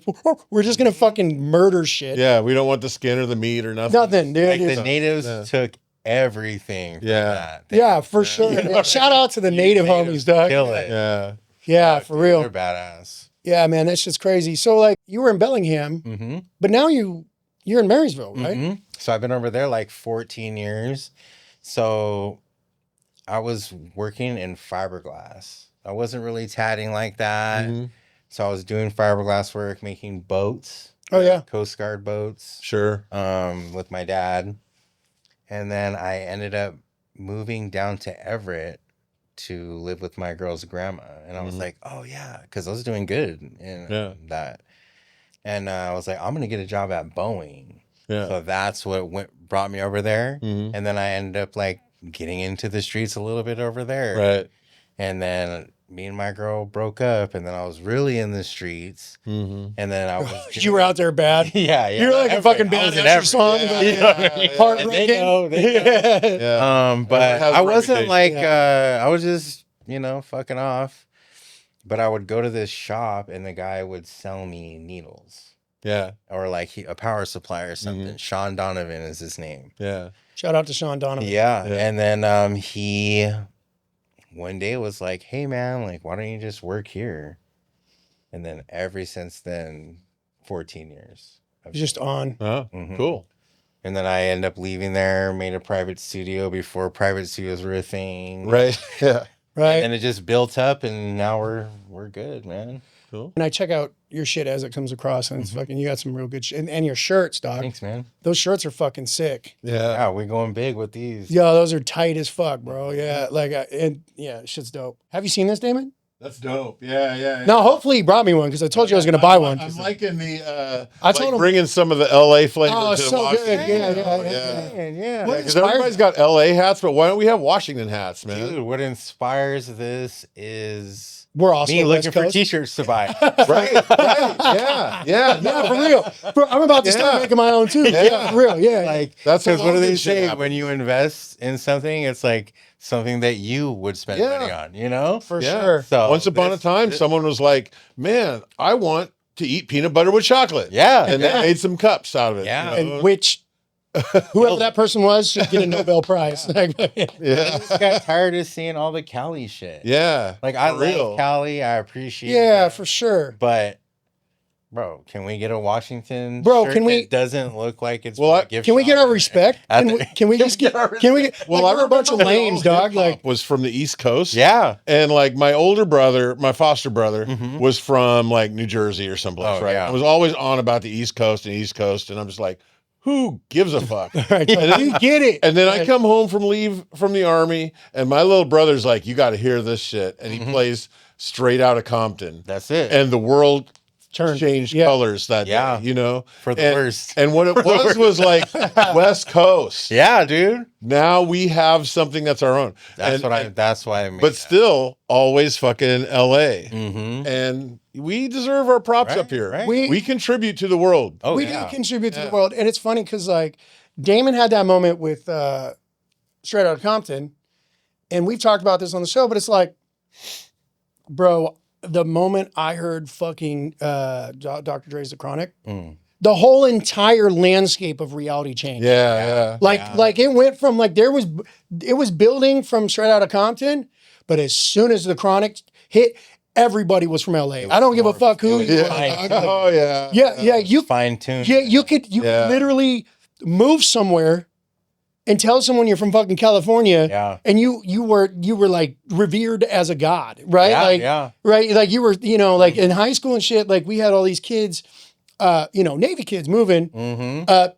we're just gonna fucking murder shit. Yeah, we don't want the skin or the meat or nothing. Nothing, dude. Like the natives took everything from that. Yeah, for sure. Yeah, shout out to the native homies, dog. Kill it. Yeah, for real. They're badass. Yeah, man, that's just crazy. So like you were in Bellingham, but now you're in Marysville, right? So I've been over there like 14 years. So I was working in fiberglass. I wasn't really tatting like that. So I was doing fiberglass work, making boats. Oh yeah. Coast Guard boats. Sure. With my dad. And then I ended up moving down to Everett to live with my girl's grandma. And I was like, oh yeah, because I was doing good in that. And I was like, I'm going to get a job at Boeing. Yeah. So that's what brought me over there. And then I ended up like getting into the streets a little bit over there. Right. And then me and my girl broke up, and then I was really in the streets. And then I was You were out there bad. Yeah. You're like a fucking bad song. You know what I mean? Heartbreaking. They know. But I wasn't like I was just, fucking off. But I would go to this shop and the guy would sell me needles. Yeah. Or like a power supply or something. Sean Donovan is his name. Yeah. Shout out to Sean Donovan. Yeah. And then he one day was like, hey man, like why don't you just work here? And then ever since then, 14 years. Just on. Oh, cool. And then I ended up leaving there, made a private studio before private studios were a thing. Right. Yeah. Right. And it just built up, and now we're good, man. Cool. And I check out your shit as it comes across, and it's fucking, you got some real good shit. And your shirts, dog. Thanks, man. Those shirts are fucking sick. Yeah. We're going big with these. Yo, those are tight as fuck, bro. Yeah. Like, shit's dope. Have you seen this, Damon? That's dope. Yeah. Now, hopefully he brought me one because I told you I was going to buy one. I'm liking the. I told him bringing some of the LA flavor Oh, to so Washington. good. Yeah. Yeah. What Because inspired- everybody's got LA hats, but why don't we have Washington hats, man? Dude, what inspires this is We're also me West looking for Coast. T-shirts to buy. Right. Yeah. Yeah, for real. Bro, I'm about to start Yeah. making my own too. Yeah, for real. Yeah. Like That's because how what do they good shit say happens. when you invest in something? It's like something that you would spend Yeah. money on. You know, for Yeah. sure. So Once upon a this- time, this- someone was like, "Man, I want to eat peanut butter with chocolate." Yeah, and they made some cups out of it. Yeah. you know? And which whoever that person was should get a Nobel Prize. I yeah, just got tired of seeing all the Cali shit. yeah. Like I for real. love Cali, I appreciate. Yeah, it, for sure. but. Bro, can we get a Washington? Bro, shirt can we- that doesn't look like it's Well, from a I- gift Can we get shop? our respect? I Can we, think- can we just get? Can we get? Well, Like, I we're a bunch of remember lames, all dog. hip-hop Like, was from the East Coast. Yeah. And like my older brother, my foster brother, Mhm. was from like New Jersey or someplace, Oh, right? yeah. I was always on about the East Coast, and I'm just like, who gives a fuck? right, you get it. And then I come home from leave from the army, and my little brother's like, "You got to hear this shit," and he Mhm. plays Straight Outta Compton, That's it. and the world Turn. changed Yeah. colors that Yeah. day, you know. For the and, worst. And what it was like West Coast. Yeah, dude. Now we have something that's our own. That's that's why I made But still, always fucking LA. Mm-hmm. And we deserve our props Right, up here. right. We contribute to the world. Oh, we yeah. do contribute to Yeah. the world, and it's funny because like Damon had that moment with Straight Outta Compton, and we've talked about this on the show. But it's like, bro, the moment I heard fucking Dr. Dre's The Chronic, Mm. the whole entire landscape of reality changed. Yeah. Like it went from like it was building from Straight Outta Compton, but as soon as The Chronic hit, everybody was from LA. I don't give a more- fuck who it was you fine. are. Oh, yeah. Yeah, you Fine tuned. you could Yeah. literally move somewhere and tell someone you're from fucking California, Yeah. and you were like revered as a god, right? Yeah, like yeah. right, like you were, like in high school and shit. Like we had all these kids, Navy kids moving, Mm-hmm.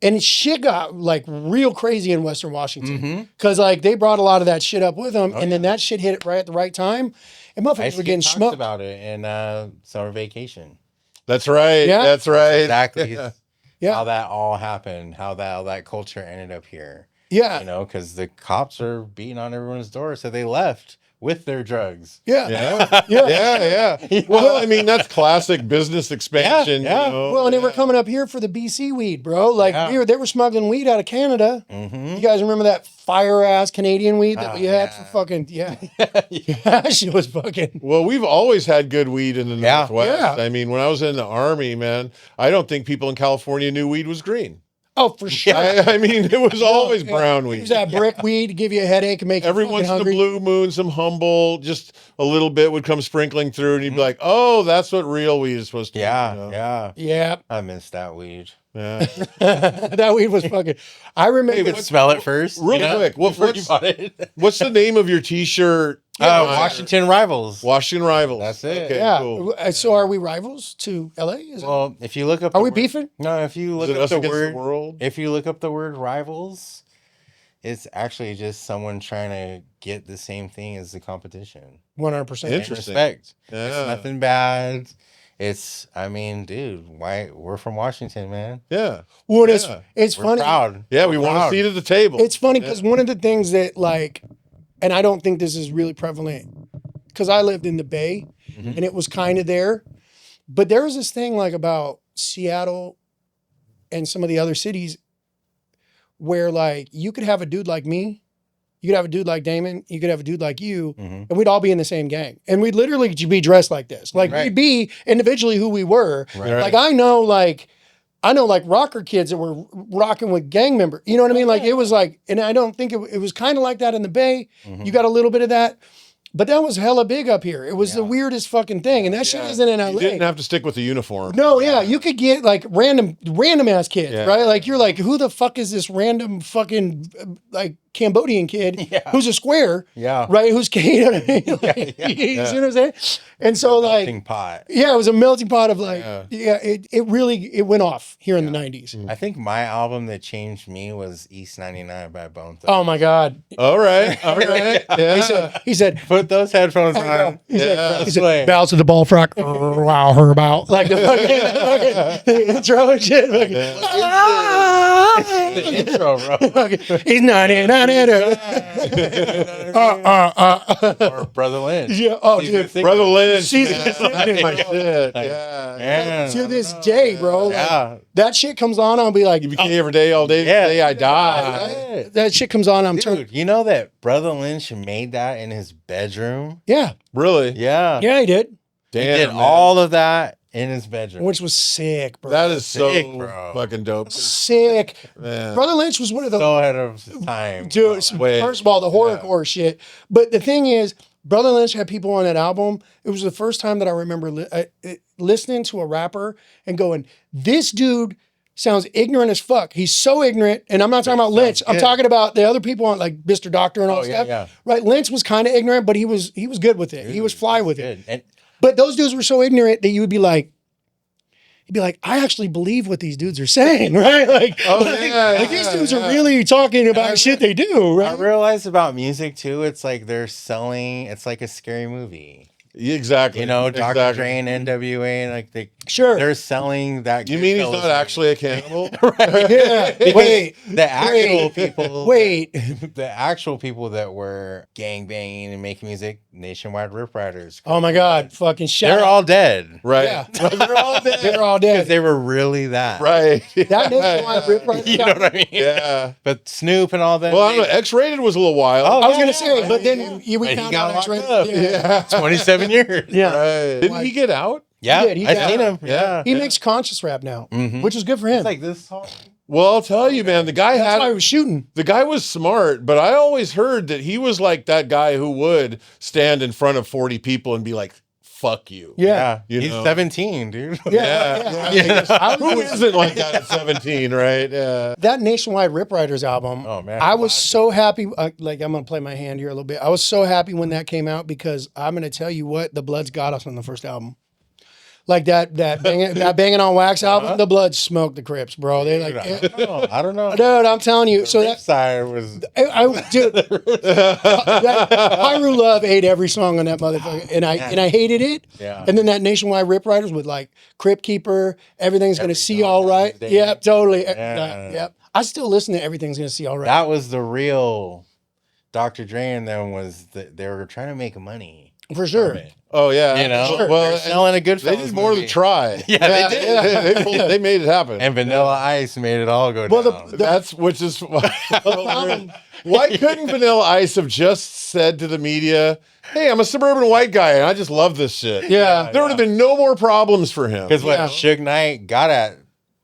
and shit got like real crazy in Western Washington Mm-hmm. because like they brought a lot of that shit up with them, Oh, and then that shit hit it right at the right time, and I motherfuckers used were to getting get talked smoked. about it in summer vacation. That's right. Yeah. That's right. Exactly. Yeah. How that all happened, how that culture ended up here. Yeah, You know, because the cops are beating on everyone's door, so they left with their drugs. yeah, Yeah. yeah. Yeah. Well, I mean, that's classic business expansion. Yeah. You know? Well, and they were coming up here for the BC weed, bro. Like Yeah. they were smuggling weed out of Canada. Mm-hmm. You guys remember that fire ass Canadian weed that Oh, we had yeah. for fucking that shit was fucking Well, we've always had good weed in the Yeah. Northwest. Yeah. I mean, when I was in the Army, man, I don't think people in California knew weed was green. oh for sure. I mean, it was always brown Use weed. that brick weed to give you a headache and make Every you once fucking in a hungry. blue moon, some Humboldt, just a little bit would come sprinkling through, and you'd Mm-hmm. be like, "Oh, that's what real weed is supposed to Yeah, be." You know? yeah. Yeah, I miss that weed. Yeah. that weed was fucking. I You remember. could smell it first. Real you know, quick, before you bought it. What's the name of your T-shirt? Washington Rivals. Washington Rivals. That's it. Okay, yeah. cool. So are we rivals to LA? Is it? Well, if you look up, Are the we word- beefing? No, if you Is look it up us the against word, the world? if you look up the word rivals, it's actually just someone trying to get the same thing as the competition. 100%. And Interesting. respect. Yeah. It's nothing bad. I mean, dude, why we're from Washington, man. Yeah. Well, Yeah. We're it's funny. proud. Yeah, we We're want a proud. seat at the table. It's funny because one of the things that like, and I don't think this is really prevalent because I lived in the Bay Mhm. and it was kind of there, but there was this thing like about Seattle and some of the other cities where like you could have a dude like me, you could have a dude like Damon, you could have a dude like you, Mhm. and we'd all be in the same gang, and we'd literally be dressed like this, like Right. we'd be individually who we were. Right. Like I know like rocker kids that were rocking with gang members. You know what I mean? Like it was like, and I don't think it was kind of like that in the Bay. Mhm. You got a little bit of that, but that was hella big up here. It was the Yeah. weirdest fucking thing, and that shit Yeah. isn't in You didn't LA. have to stick with the uniform. No, yeah, you could get like random ass kids, Yeah. right? Like you're like, who the fuck is this random fucking like Cambodian kid Yeah. who's a square, Yeah. right? Who's you know what I mean? Like, you see what I'm saying? And so like, Melting pot. yeah, it was a melting pot of like, it really went off here in the 90s. I think my album that changed me was East 99 by Bone Thugs. Oh my God. All right. Yeah. He said, Put those headphones on. he Yeah. said, bounce to the ball frock. Wow, her about. Like the fucking intro and shit. Fucking, The intro, bro. He's 99. Or Brother Lynch. Yeah. Oh, dude. Brother Lynch. She's That's my shit. Yeah. to this day, bro. Like, Yeah. that shit comes on, I'll be like, You became every day, all day, Yeah. the day I die. that shit comes on, I'm turning. Dude, you know that Brother Lynch made that in his bedroom? Yeah. Really? Yeah. Yeah, he did. He Damn. did man. all of that in his bedroom. Which was sick, bro. That is so Sick, bro. fucking dope. sick. Man. Brother Lynch was one of the So ahead of his time. dude. Wait. First of all, the horrorcore shit. But the thing is, Brother Lynch had people on that album. It was the first time that I remember listening to a rapper and going, "This dude sounds ignorant as fuck. He's so ignorant." And I'm not talking about Lynch. I'm talking about the other people on like Mr. Doctor and all Oh, that yeah, stuff. yeah. Right? Lynch was kind of ignorant, but he was good with it. He was fly with it. Good. And But those dudes were so ignorant that you would be like, you'd be like, I actually believe what these dudes are saying, right? Like, like these dudes are really talking about shit they do, I right? realized about music too, it's like they're selling, it's like a scary movie. Exactly. You know, Dr. Exactly. Dre and NWA, like Sure. they're selling that. You mean he's Goodfellas not movie. actually a cannibal? Yeah. Wait, The actual people. wait. The actual people that were gang banging and making music, Nationwide Rip Riders. Oh my God. Fucking shout They're out. all dead. Right. Yeah. They're all dead. They're all Because dead. they were really that. Right. That Nationwide Rip Riders You know what I mean? Yeah. But Snoop and all that. Well, I don't know. X-rated was a little wild. Oh, I was yeah, going to say, yeah, but then yeah. we But he found got out locked X-rated. up. Yeah. 27 years. Yeah. Right. Didn't he get out? Yeah. did, he I've got seen it. him. Yeah. He makes conscious rap now, Mhm. which is good for him. It's like this song. Well, I'll tell you, man. The guy That's why he had was shooting. the guy was smart, but I always heard that he was like that guy who would stand in front of 40 people and be like, "Fuck you." Yeah. You He's know. 17, dude. Yeah. Yeah. Who isn't like that at 17, right? Yeah. That Nationwide Rip Riders album, Oh, man. I was so happy. Like, I'm going to play my hand here a little bit. I was so happy when that came out because I'm going to tell you what, the Bloods got us on the first album. Like that Banging on Wax album, the Bloods smoked the Crips, bro. They like, I don't know. dude, I'm telling you. So That that, side was. dude, Pyru Love ate every song on that motherfucker, and I hated it. Yeah. And then that Nationwide Rip Riders with like Crip Keeper, everything's gonna see all right. Day. Yep, totally. Yeah. Yep. I still listen to Everything's Gonna See All Right. That was the real Dr. Dre and them was that they were trying to make money. For sure. from it. Oh yeah. You know? Well, They're selling a good they did more than try. Yeah, they did. They made it happen. And Vanilla Ice made it all go Well, down. That's which is why couldn't Vanilla Ice have just said to the media, "Hey, I'm a suburban white guy and I just love this shit." Yeah. There would have been no more problems for him. Because what Yeah. Suge Knight got at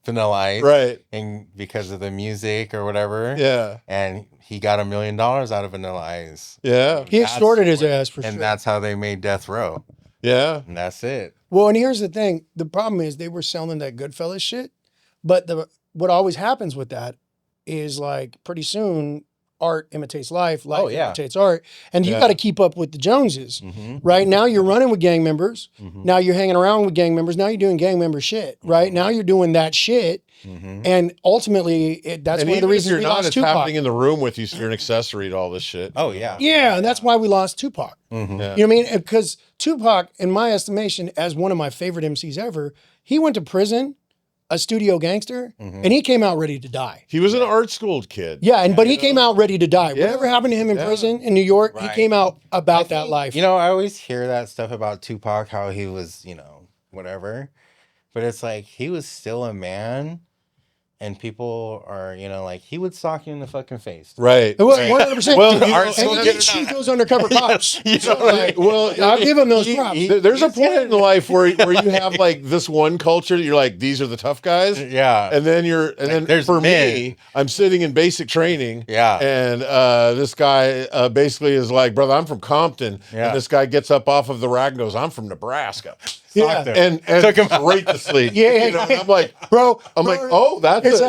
Vanilla Ice, Right. and because of the music or whatever, Yeah. and he got $1 million out of Vanilla Ice, Yeah. He extorted his ass for and sure. that's how they made Death Row, Yeah. and that's it. Well, and here's the thing. The problem is they were selling that Goodfellas shit. But what always happens with that is like pretty soon art imitates life, life Oh, yeah. imitates art. And you Yeah. got to keep up with the Joneses. Mm-hmm. Right now you're running with gang members. Mhm. Now you're hanging around with gang members. Now you're doing gang member shit. Right now you're doing that shit. Mm-hmm. And ultimately, that's And one of the even if reasons you're we not, lost it's Tupac. happening in the room with you, so you're an accessory to all this shit. Oh yeah, Yeah, and that's why we lost Tupac. Mm-hmm. Yeah. You know what I mean? Because Tupac, in my estimation, as one of my favorite MCs ever, he went to prison, a studio gangster, and he came out ready to die. He was an art school kid. Yeah, but he came out ready to die. Yeah. Whatever happened to him in Yeah. prison in New York, Right. he came out about that life. You know, I always hear that stuff about Tupac, how he was, you know, whatever, but it's like he was still a man. And people are, you know, like he would sock you in the fucking face. Right. It was 100%. Well, and you know, he did shoot those undercover cops. You know, Like, Well, I'll give him those props. There's a point in life where you have like this one culture that you're like, these are the tough guys. Yeah. And then then there's for men. me, I'm sitting in basic training. Yeah. And this guy basically is like, brother, I'm from Compton. Yeah. And this guy gets up off of the rack and goes, I'm from Nebraska. Yeah. them. and Took him straight to sleep. Yeah, You know, and I'm like, bro. oh, that's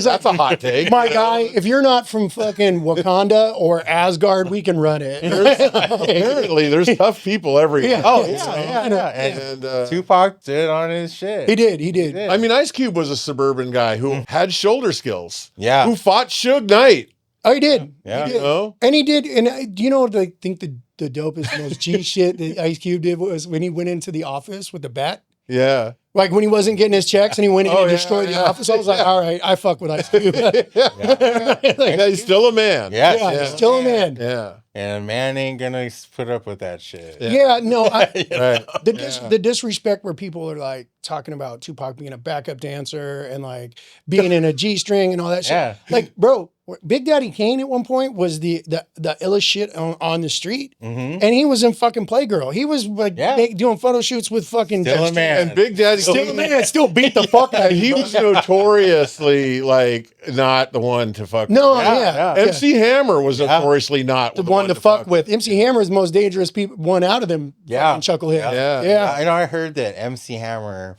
that's a hot take. My guy, if you're not from fucking Wakanda or Asgard, we can run it. Apparently, there's tough people everywhere. Yeah. Oh, Yeah. And And Tupac did on his shit. He did. I mean, Ice Cube was a suburban guy who had shoulder skills. Yeah. Who fought Suge Knight. Oh, he did. Yeah. He You did. know? And he did. And do you know what I think the dopest, most G shit that Ice Cube did was when he went into the office with the bat? Yeah. Like when he wasn't getting his checks and he went in and destroyed the office. I was like, all right, I fuck with Ice Cube. Yeah, he's still a man. Yeah. Yeah, still a man. Yeah. And a man ain't gonna put up with that shit. Yeah, no, Right. the disrespect where people are like talking about Tupac being a backup dancer and like being in a G string and all that shit. Yeah. Like, bro, Big Daddy Kane at one point was the illest shit on the street, and he was in fucking Playgirl. He was like doing photo shoots with fucking Still a man. And Big Daddy Still a man, still beat the fuck out of he you. was notoriously like not the one to fuck No, with. yeah. MC Hammer was notoriously not The one to fuck with. MC Hammer is the most dangerous one out of them. Yeah. fucking Chucklehead. Yeah. I know. I heard that MC Hammer,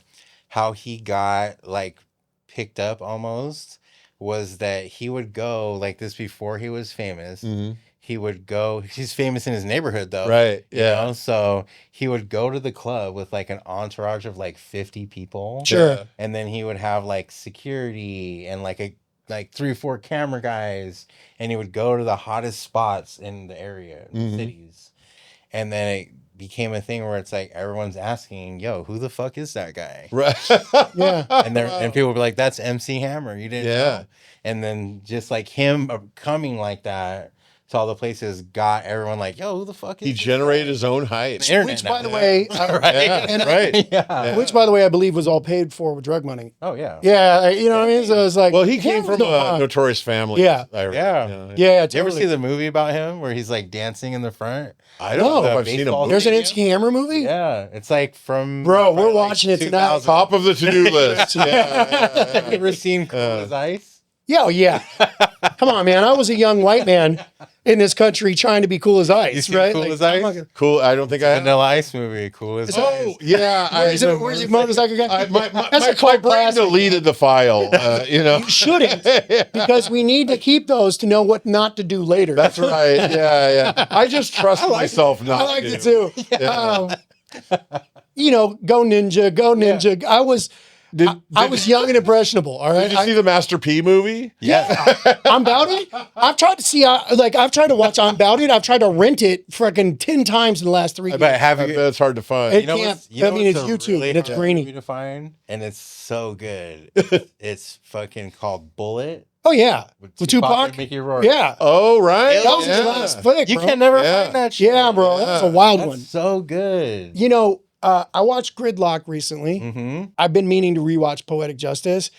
how he got like picked up almost, was that he would go like this before he was famous. Mhm. He would go. He's famous in his neighborhood though, Right. you Yeah. know? So he would go to the club with like an entourage of like 50 people. Sure. And then he would have like security and like 3 or 4 camera guys, and he would go to the hottest spots in the area, in the cities. And then it became a thing where it's like everyone's asking, "Yo, who the fuck is that guy?" Right. Yeah. And people would be like, "That's MC Hammer." You didn't Yeah. know. And then just like him coming like that to all the places got everyone like, "Yo, who the fuck is?" He this generated guy?" his own hype. The internet Which, by now. the way, Right. and- Right. Yeah. which, by the way, I believe was all paid for with drug money. Oh yeah. Yeah, you know what I mean. So it's like, Well, he came from no a harm. notorious family. Yeah. I read. Yeah. Yeah, Did you ever totally. see the movie about him where he's like dancing in the front? I don't know No. if I've seen him. Baseball There's an Stadium? MC Hammer movie. Yeah, it's like from Bro, we're like watching it tonight. 2000. Top of the to-do list. Yeah. Have you ever seen Cool as Ice? Yeah, oh, yeah. Come on, man. I was a young white man in this country trying to be cool as ice, You seen right? Cool Like, as Ice? I'm not gonna- Cool. I don't think I have. Vanilla Ice movie, Cool as Ice. Oh, yeah. Where's the motorcycle guy? My That's a cult brain classic. deleted the file. You know. You shouldn't, because we need to keep those to know what not to do later. That's right. Yeah, yeah. I just trust myself not I liked to. it too. You know, go ninja, go ninja. I was young and impressionable. All right, Did you see the Master P movie? Yeah. I'm About It. I've tried to see, I've tried to watch I'm About It. I've tried to rent it freaking 10 times in the last 3 years. But have I you? bet it's hard to find. It can't. I mean, it's what's a YouTube and it's hard grainy. movie to find, and it's so good. It's fucking called Bullet Oh yeah, with Tupac. and Mickey Rourke. Yeah, Oh, right. that was yeah. his last flick. You bro. can never Yeah. find that shit. Yeah, bro, that was a wild That's one. so good. You know, I watched Gridlock recently. Mm-hmm. I've been meaning to rewatch Poetic Justice,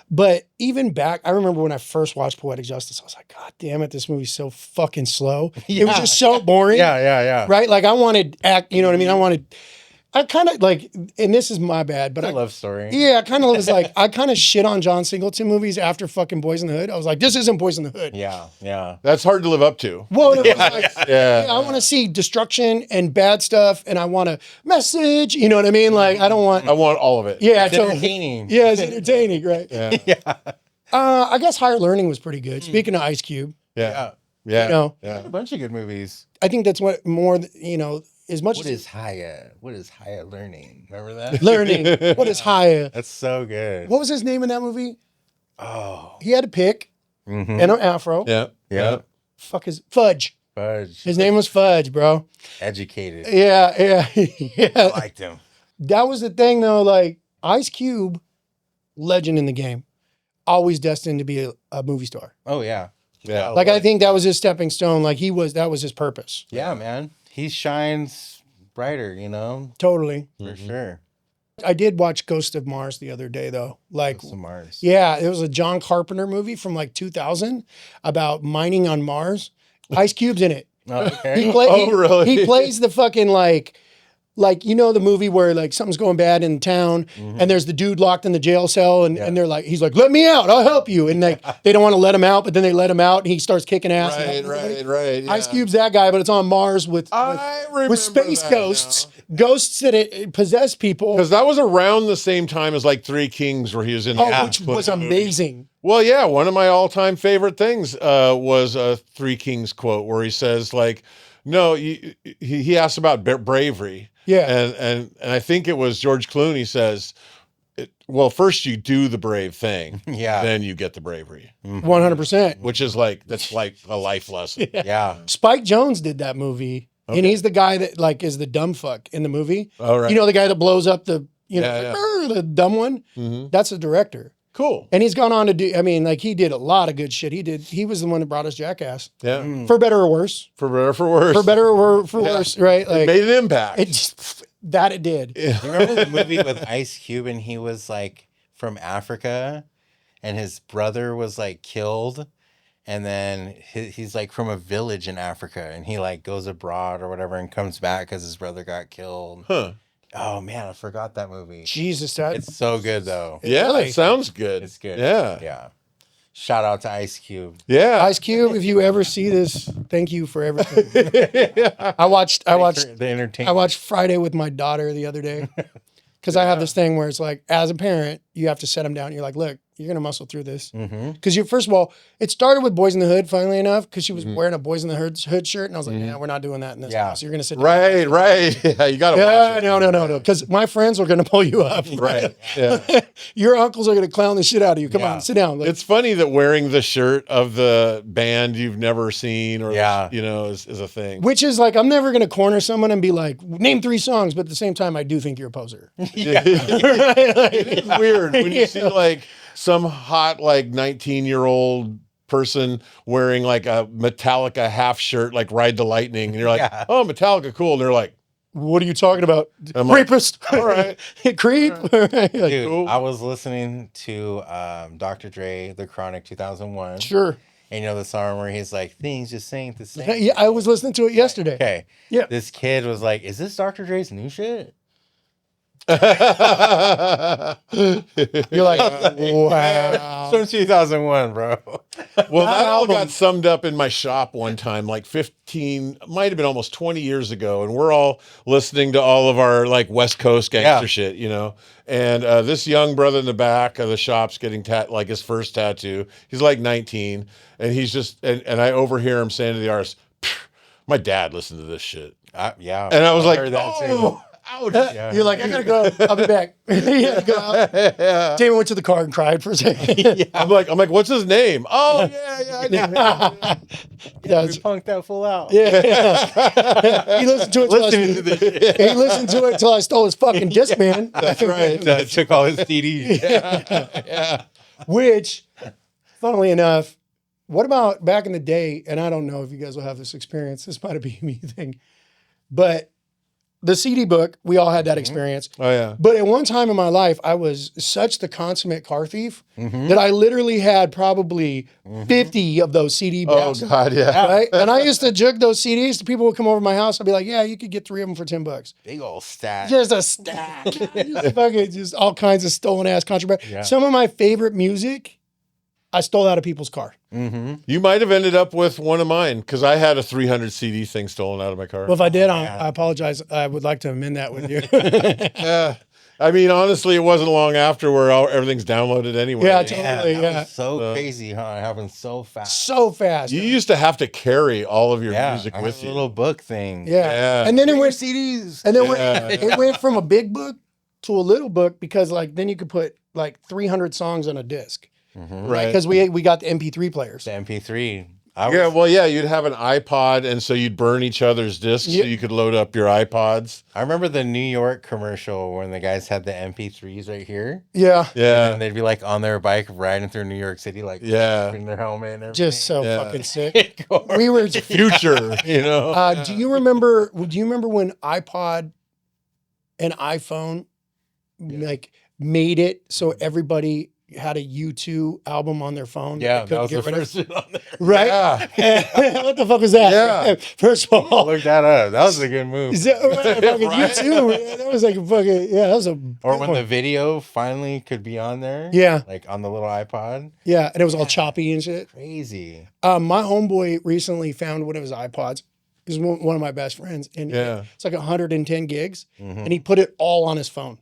but even back, I remember when I first watched Poetic Justice, I was like, God damn it, this movie's so fucking slow. It was Yeah. just so boring. Yeah. Right? Like I wanted act, you know what I mean? I kind of like, and this is my bad, but It's a love story. yeah, I kind of was like, I kind of shit on John Singleton movies after fucking Boys in the Hood. I was like, this isn't Boys in the Hood. Yeah. That's hard to live up to. Well, it was like, Yeah. I want to see destruction and bad stuff, and I want a message. You know what I mean? Like, I don't want. I want all of it. Yeah, It's totally. entertaining. Yeah, it's entertaining, right? Yeah. I guess Higher Learning was pretty good. Speaking of Ice Cube, Yeah. Yeah. you know, Yeah. A bunch of good movies. I think that's what more, you know, as much What as is Haya? What is Haya learning? Remember that? learning. What is higher? That's so good. What was his name in that movie? Oh. He had a pick Mm-hmm. and an afro. Yeah. Yep. Fuck his Fudge. Fudge. His name was Fudge, bro. Educated. Yeah. I liked him. That was the thing, though. Like Ice Cube, legend in the game, always destined to be a movie star. Oh yeah. Yeah. Like I think that was his stepping stone. Like that was his purpose. Yeah, man. He shines brighter, you know, Totally. for sure. I did watch Ghost of Mars the other day, though. Like, Some Mars. yeah, it was a John Carpenter movie from like 2000 about mining on Mars. Ice Cube's in it. Oh, okay. He play, Oh, really? He plays the fucking like like, you know, the movie where like something's going bad in town and there's the dude locked in the jail cell and they're like, he's like, let me out, I'll help you. And like, they don't want to let him out, but then they let him out and he starts kicking ass. Right. Ice Cube's that guy, but it's on Mars with space ghosts, ghosts that possess people. Because that was around the same time as like Three Kings, where he was in. Which was amazing. Well, yeah, one of my all-time favorite things was a Three Kings quote where he says, like, no, he asks about bravery. Yeah. And I think it was George Clooney says, well, first you do the brave thing. Yeah. Then you get the bravery. 100%. Which is like, that's like a life lesson. Yeah. Spike Jonze did that movie. Okay. And he's the guy that like is the dumb fuck in the movie. Oh, right. You know, the guy that blows up the, the dumb one? Mm-hmm. That's the director. Cool. And he's gone on to do, I mean, like he did a lot of good shit. He was the one that brought us Jackass. Yeah. For better or worse. For better or for worse. For better or for worse, right? Like, it made an impact. It did. You remember the movie with Ice Cube and he was like from Africa and his brother was like killed and then he's like from a village in Africa and he like goes abroad or whatever and comes back because his brother got killed. Huh. Oh man, I forgot that movie. Jesus, it's so good though. Yeah, it sounds good. It's good. Yeah. Shout out to Ice Cube. Yeah. Ice Cube, if you ever see this, thank you for everything. I watched the entertainment. I watched Friday with my daughter the other day. Because I have this thing where it's like, as a parent, you have to set them down. You're like, look, you're going to muscle through this. Because first of all, it started with Boys in the Hood, funnily enough, because she was wearing a Boys in the Hood shirt. And I was like, yeah, we're not doing that in this house. You're going to sit down. Right. Yeah, you got to watch it. No. Because my friends are going to pull you up. Right. Yeah. Your uncles are going to clown the shit out of you. Come on, sit down. Like, it's funny that wearing the shirt of the band you've never seen or, you know, is a thing. Which is like, I'm never going to corner someone and be like, name 3 songs. But at the same time, I do think you're a poser. It is weird when you see like some hot like 19-year-old person wearing like a Metallica half shirt, like Ride the Lightning, and you're like, oh, Metallica, cool, and they're like, what are you talking about? I'm Rapist. Like, all right. Creep. Dude, cool. I was listening to Dr. Dre, The Chronic 2001. Sure. And you know the song where he's like, things just ain't the same. Yeah, I was listening to it yesterday. Okay. Yeah. This kid was like, is this Dr. Dre's new shit? You're like, wow. From 2001, bro. Well, that all got summed up in my shop one time, like 15, might have been almost 20 years ago. And we're all listening to all of our like West Coast gangster shit, you know. And this young brother in the back of the shop's getting like his first tattoo. He's like 19. And he's just, and I overhear him saying to the artist, my dad listened to this shit. Yeah. And I was like, heard that oh. Ouch. Yeah. You're like, I gotta go. I'll be back. Go out. Damon went to the car and cried for a second. I'm like, what's his name? Oh yeah, I know. We punked that fool out. Yeah. He listened to it. He listened to it until I stole his fucking disc, man. That's right. Took all his CDs. Yeah. Which, funnily enough, what about back in the day? And I don't know if you guys will have this experience. This might be a me thing, but. The CD book, we all had that experience. Oh, yeah. But at one time in my life, I was such the consummate car thief that I literally had probably 50 of those CD books. Oh, God, yeah. Right? And I used to jug those CDs. The people would come over to my house. I'd be like, yeah, you could get 3 of them for $10. Big old stack. Just a stack. just all kinds of stolen ass contraband. Yeah. Some of my favorite music, I stole out of people's car. You might have ended up with one of mine because I had a 300 CD thing stolen out of my car. Well, if I did, I apologize. I would like to amend that with you. Yeah. I mean, honestly, it wasn't long after where everything's downloaded anyway. Yeah, totally. That was so crazy, huh? It happened so fast. So fast. You used to have to carry all of your music with you. A little book thing. Yeah. And then it went CDs. And then it went from a big book to a little book because like then you could put like 300 songs on a disc. Right. Because we got the MP3 players. The MP3. You'd have an iPod, and so you'd burn each other's discs so you could load up your iPods. I remember the New York commercial when the guys had the MP3s right here. Yeah. Yeah. And they'd be like on their bike riding through New York City, like in their helmet and everything. Just so fucking sick. We were future, you know. Do you remember when iPod and iPhone like made it so everybody had a U2 album on their phone. Yeah, they that was the couldn't get first one on there. Right? Yeah. What the fuck was that? Yeah. First of all, Look that up. That was a good move. is that, fucking Right? U2? That was like a fucking that was a Or good when one. the video finally could be on there. Yeah. Like on the little iPod. Yeah, and it was all choppy and shit. Crazy. My homeboy recently found one of his iPods. He's one of my best friends, and Yeah. it's like 110 gigs, Mhm. and he put it all on his phone.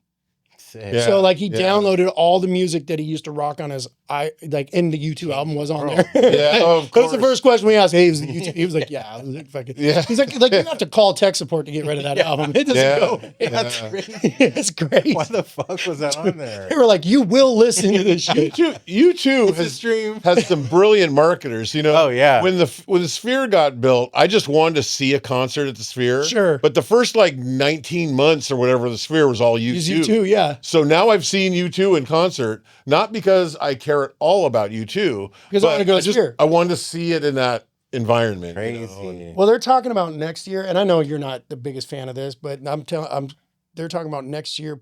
Sick. Yeah. So like he yeah. downloaded all the music that he used to rock on his like in the U2 album was on Bro. there. Yeah, oh, of That was the course. first question we asked. Hey, was the U2? He was like, yeah. I was like, fucking. Yeah. He's like you have to call tech support to get rid of that album. It doesn't Yeah. go. That's Yeah. crazy. It's great. Why the fuck was that on there? They were like, you will listen to this shit. U2 It's a has stream. has some brilliant marketers. You know, Oh, yeah. When the Sphere got built, I just wanted to see a concert at the Sphere. Sure. But the first like 19 months or whatever, the Sphere was all U2. Use U2, yeah. So now I've seen U2 in concert, not because I care at all about U2, Because I but wanna go to the Sphere. I wanted to see it in that environment. you Crazy. know, and- Well, they're talking about next year, and I know you're not the biggest fan of this, but they're talking about next year.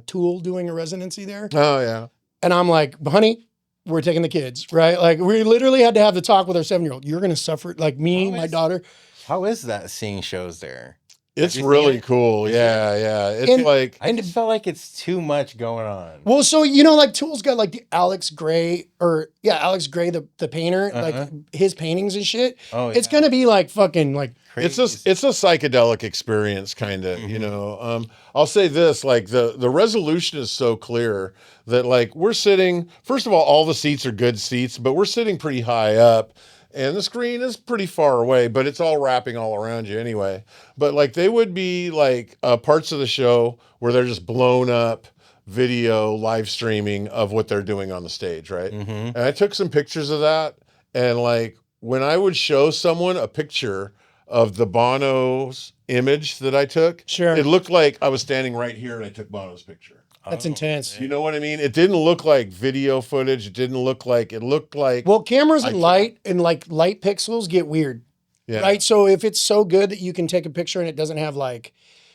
Tool doing a residency there, Oh yeah. and I'm like, honey, we're taking the kids, right? Like we literally had to have the talk with our 7-year-old. You're gonna suffer, like me, How my is- daughter. How is that seeing shows there? It's you seen really it? cool. Yeah, yeah. It's And- like I just felt like it's too much going on. Well, so like Tool's got like the Alex Gray, the painter, like his paintings and shit. Oh, It's yeah. gonna be like fucking like it's a psychedelic experience, kind of. You know, I'll say this: like the resolution is so clear that like we're sitting. First of all the seats are good seats, but we're sitting pretty high up. And the screen is pretty far away, but it's all wrapping all around you anyway. But like they would be like parts of the show where they're just blown up video live streaming of what they're doing on the stage, right? And I took some pictures of that. And like when I would show someone a picture of the Bono's image that I took, Sure. it looked like I was standing right here and I took Bono's picture. that's intense. You know what I mean? It didn't look like video footage. It looked like Well, cameras I and can't- light pixels get weird, yeah. right? So if it's so good that you can take a picture and it doesn't have like,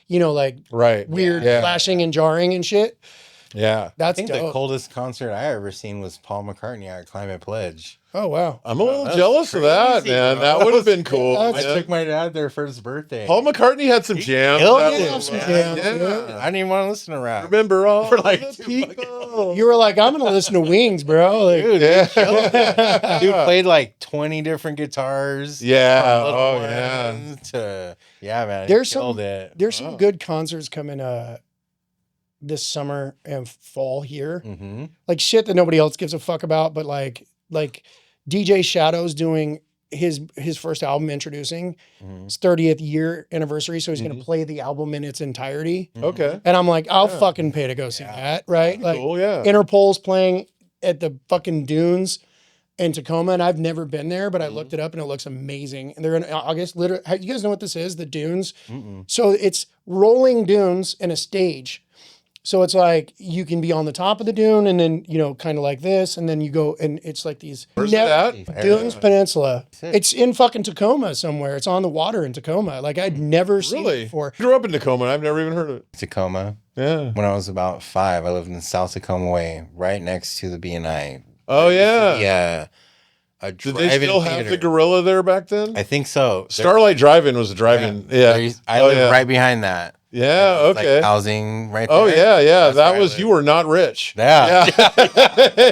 like Right. weird Yeah. flashing and jarring and shit, Yeah. I that's think the dope. coldest concert I ever seen was Paul McCartney at Climate Pledge. Oh wow. I'm a little That's jealous of that, crazy, man. bro. That would have been cool. I I man. took my dad there for his birthday. Paul McCartney had some jams. killed that it, was- some yeah. jams, I didn't even want to listen to rap. Remember all For like the 2 fucking people. You were like, I'm gonna listen to Wings, bro. Like, Dude, Yeah. dude played like 20 different guitars. Yeah. from little Oh, yeah. ones to man. he There's killed some- it. there's some Oh. good concerts coming this summer and fall here. Mm-hmm. Like shit that nobody else gives a fuck about, but like DJ Shadow's doing his first album introducing its 30th year anniversary, so he's gonna play the album in its entirety. Okay. And I'm like, I'll Yeah. fucking pay to go see that, right? Like Cool. Yeah. Interpol's playing at the fucking dunes in Tacoma, and I've never been there, but I looked it up and it looks amazing. And they're in August. Literally, you guys know what this is? The dunes. So it's rolling dunes and a stage. So it's like you can be on the top of the dune and then, kind of like this. And then you go and it's like these Where's it at? Dunes Peninsula. Sick. It's in fucking Tacoma somewhere. It's on the water in Tacoma. Like I'd never seen it Really? before. I grew up in Tacoma. I've never even heard of it. Tacoma. Yeah. When I was about 5, I lived in South Tacoma Way, right next to the BNI. Oh yeah. Yeah. A Did they still have the gorilla there back then? I think so. Starlight Drive-In was a drive-in. Yeah. I Oh, live yeah. right behind that. Yeah. It's Okay. Like housing right there. Oh yeah. Yeah. That's That where I was live. you were not rich. Yeah. Yeah.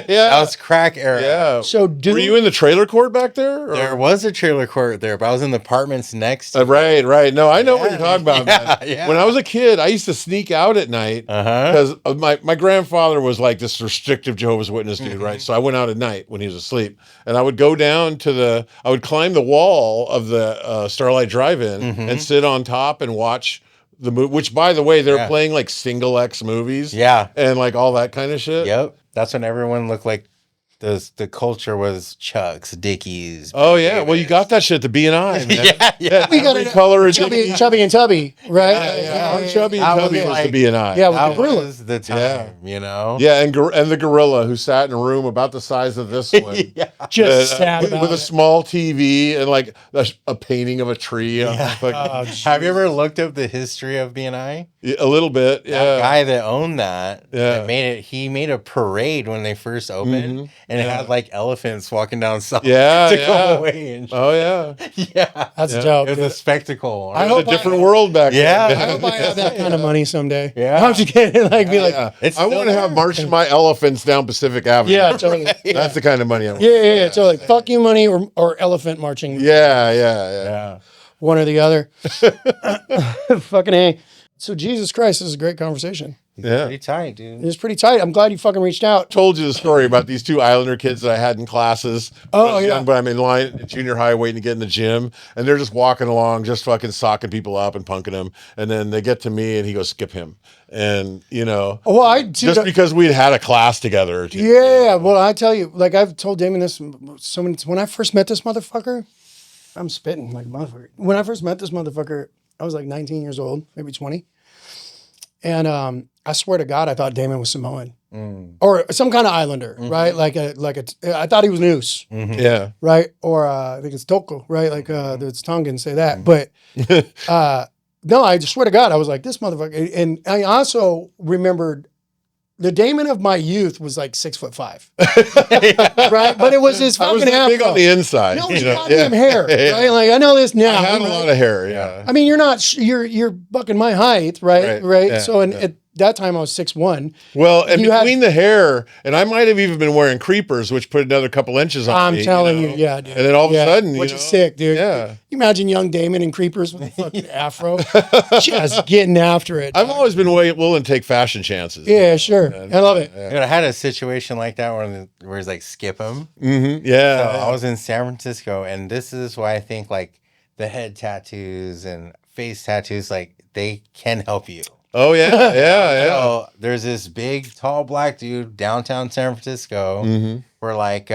Yeah. That was crack era. Yeah. So Were you in the trailer court back there? or- There was a trailer court there, but I was in the apartments next to Right, right. No, I know what you're talking about. Yeah, man. yeah. When I was a kid, I used to sneak out at night Uh-huh. because my grandfather was like this restrictive Jehovah's Witness dude, Mm-hmm. right? So I went out at night when he was asleep, and I would go down to I would climb the wall of the Starlight Drive-In and sit on top and watch the movie. Which, by the way, they're Yeah. playing like single X movies, Yeah. and like all that kind of shit. Yep. That's when everyone looked like the culture was Chucks, Dickies. Oh yeah, well you got that shit at the B&I, man. yeah. We got Every it. color of Chubby, Dickies. Chubby and Tubby, right? Our Chubby and I was Tubby was like- the B&I. Yeah, with That the gorilla. was the time, you know. Yeah, and the gorilla who sat in a room about the size of this one. yeah. Just sad with about a it. small TV and like a painting of a tree. On the fucking- Oh, Have you ever looked up the history of BNI? a little bit, That yeah. guy that owned that, Yeah. he made a parade when they first opened, Mhm. and it had like elephants walking down south Yeah, to yeah. go away. And Oh yeah, yeah, That's Yeah. dope. it was a dude. spectacle. I it was hope a different I- world back Yeah. then. I hope I have that kind of money someday. Yeah. I'm just kidding. Like, be like, Yeah. It's I still want to have there. marched my elephants down Pacific Avenue. yeah, totally. That's the kind of money I want. Yeah. So like, fuck you money or elephant marching. Yeah. yeah. One or the other. Fucking A. So Jesus Christ, this is a great conversation. Yeah. Pretty tight, dude. It was pretty tight. I'm glad you fucking reached out. Told you the story about these two Islander kids that I had in classes. Oh, When I was yeah. young, but I'm in line at junior high waiting to get in the gym, and they're just walking along, just fucking socking people up and punking them. And then they get to me, and he goes, "Skip him." And Well, I just because we'd had a class together. Or two. yeah. Well, I tell you, like I've told Damon this so many. When I first met this motherfucker, I'm spitting like a motherfucker. When I first met this motherfucker, I was like 19 years old, maybe 20, and I swear to God, I thought Damon was Samoan or some kind of Islander, right? Like I thought he was Noose. Yeah. Right? Or I think it's Toko, right? Like the Tongans say that. But no, I just swear to God, I was like, this motherfucker. And I also remembered the Damon of my youth was like 6'5", right? But it was his I was fucking big afro. on the inside. No, it's you know? goddamn hair, Yeah. right? Like I know this now. I had a right? lot of hair. Yeah. I mean, you're not, you're bucking my height, right? Right, yeah, So yeah. at that time I was 6'1". Well, and You had- between the hair, and I might have even been wearing creepers, which put another couple inches on I'm me. telling know? you, yeah, dude. And then all of a Yeah, sudden, which you is know, sick, dude. Yeah. You imagine young Damon and creepers with a fucking afro, just getting after it. I've always been willing to take fashion chances. Yeah, sure. I love it. Dude, I had a situation like that where it's like skip him. Mm-hmm. So Yeah. I was in San Francisco, and this is why I think like the head tattoos and face tattoos, like they can help you. Oh yeah. Yeah. Yeah. So there's this big, tall black dude downtown San Francisco. Mhm. We're like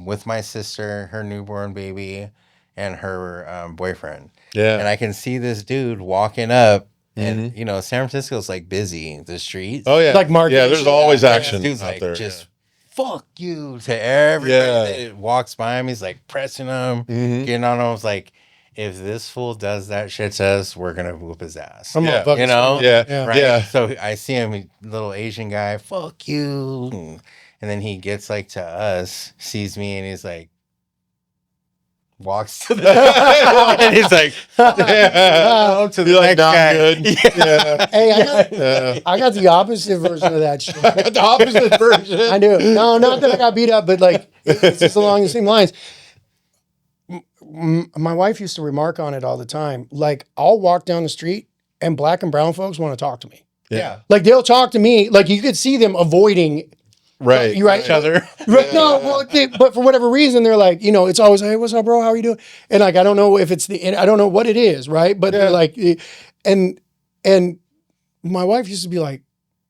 with my sister, her newborn baby, and her boyfriend. Yeah. And I can see this dude walking up, and you know, San Francisco's like busy, the streets. Oh yeah. Like market Yeah. There's shit. always action Dude's out like there. just fuck you to everybody Yeah. that walks by him. He's like pressing him, getting on him. I was like, if this fool does that shit to us, we're gonna whoop his ass. I'm Yeah. motherfuckers. You know? Yeah. Yeah. Right? Yeah. So I see him, little Asian guy, fuck you. And then he gets like to us, sees me, and he's like, walks to the and he's like, Yeah. to the You're like, next "Nah, I'm guy. good." Yeah. Hey, Yeah. I got the opposite version of that shit. The opposite version. I do. No, not that I got beat up, but like it's just along the same lines. My wife used to remark on it all the time. Like I'll walk down the street and black and brown folks want to talk to me. Yeah. Like they'll talk to me. Like you could see them avoiding Right. you right Each other. Right, no, well, but for whatever reason, they're like, you know, it's always, hey, what's up, bro? How are you doing? And like, I don't know if it's I don't know what it is, right? But they're like, and my wife used to be like,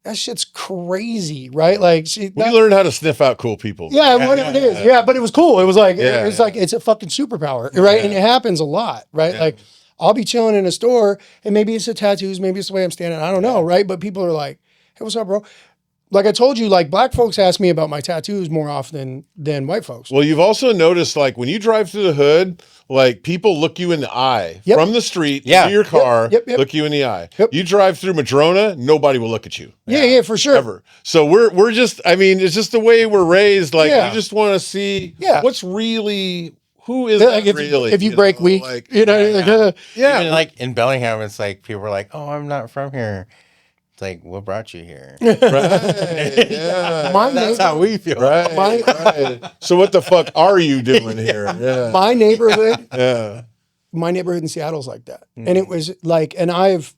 that shit's crazy, right? Like, We learned how to sniff out cool people. yeah, what it is, yeah. But it was cool. It was like, Yeah, it's like it's a fucking superpower, right? And it happens a lot, right? Yeah. Like, I'll be chilling in a store, and maybe it's the tattoos, maybe it's the way I'm standing, I don't know, right? But people are like, hey, what's up, bro? Like I told you, like black folks ask me about my tattoos more often than white folks. Well, you've also noticed, like, when you drive through the hood, like, people look you in the eye Yep. from the street Yeah. to your car, Yep. look you in the eye. Yep. You drive through Madrona, nobody will look at you. Yeah, for sure. Ever. So we're just, I mean, it's just the way we're raised. Like, Yeah. you just want to see Yeah. what's really, who is Like that really? if you break know, weak, like, you know, like, yeah. Even like in Bellingham, it's like people are like, "Oh, I'm not from here." It's like, what brought you here? right, yeah. my That's neighbor, how we feel. Right, right. So what the fuck are you doing here? Yeah. my neighborhood, Yeah. my neighborhood in Seattle's like that, and it was like, and I've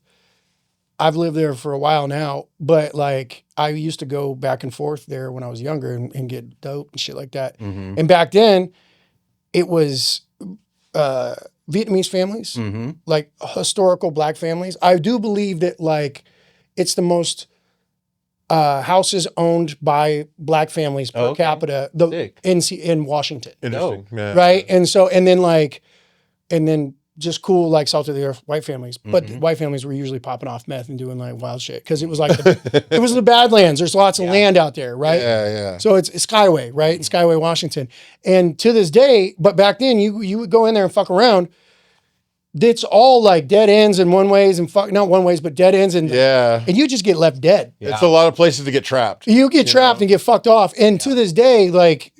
lived there for a while now, but like I used to go back and forth there when I was younger and get dope and shit like that. And back then, it was Vietnamese families, like historical black families. I do believe that like it's the most houses owned by black families per okay. capita Sick. in Washington. Interesting. Yeah. Right. And then just cool, like salt of the earth white families. But Mm-hmm. white families were usually popping off meth and doing like wild shit. Cause it was like, it was the Badlands. There's lots of land out there. Right. Yeah. So it's Skyway, right? Skyway, Washington. And to this day, but back then you would go in there and fuck around. It's all like dead ends and one ways and not one ways, but dead ends. And you just get left dead. Yeah. It's a lot of places to get trapped. You get trapped and get fucked off. And to this day, like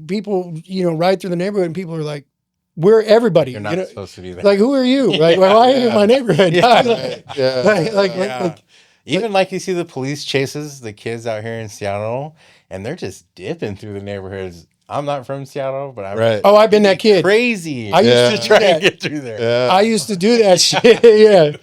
people, ride through the neighborhood and people are like, we're everybody. You're not supposed to be there. Like, who are you? Like, why are you in my neighborhood? Yeah. Even like you see the police chases the kids out here in Seattle, and they're just dipping through the neighborhoods. I'm not from Seattle, but Oh, I've been that kid. Crazy. I used to try do and that. get through there. Yeah. I used to do that shit. Yeah.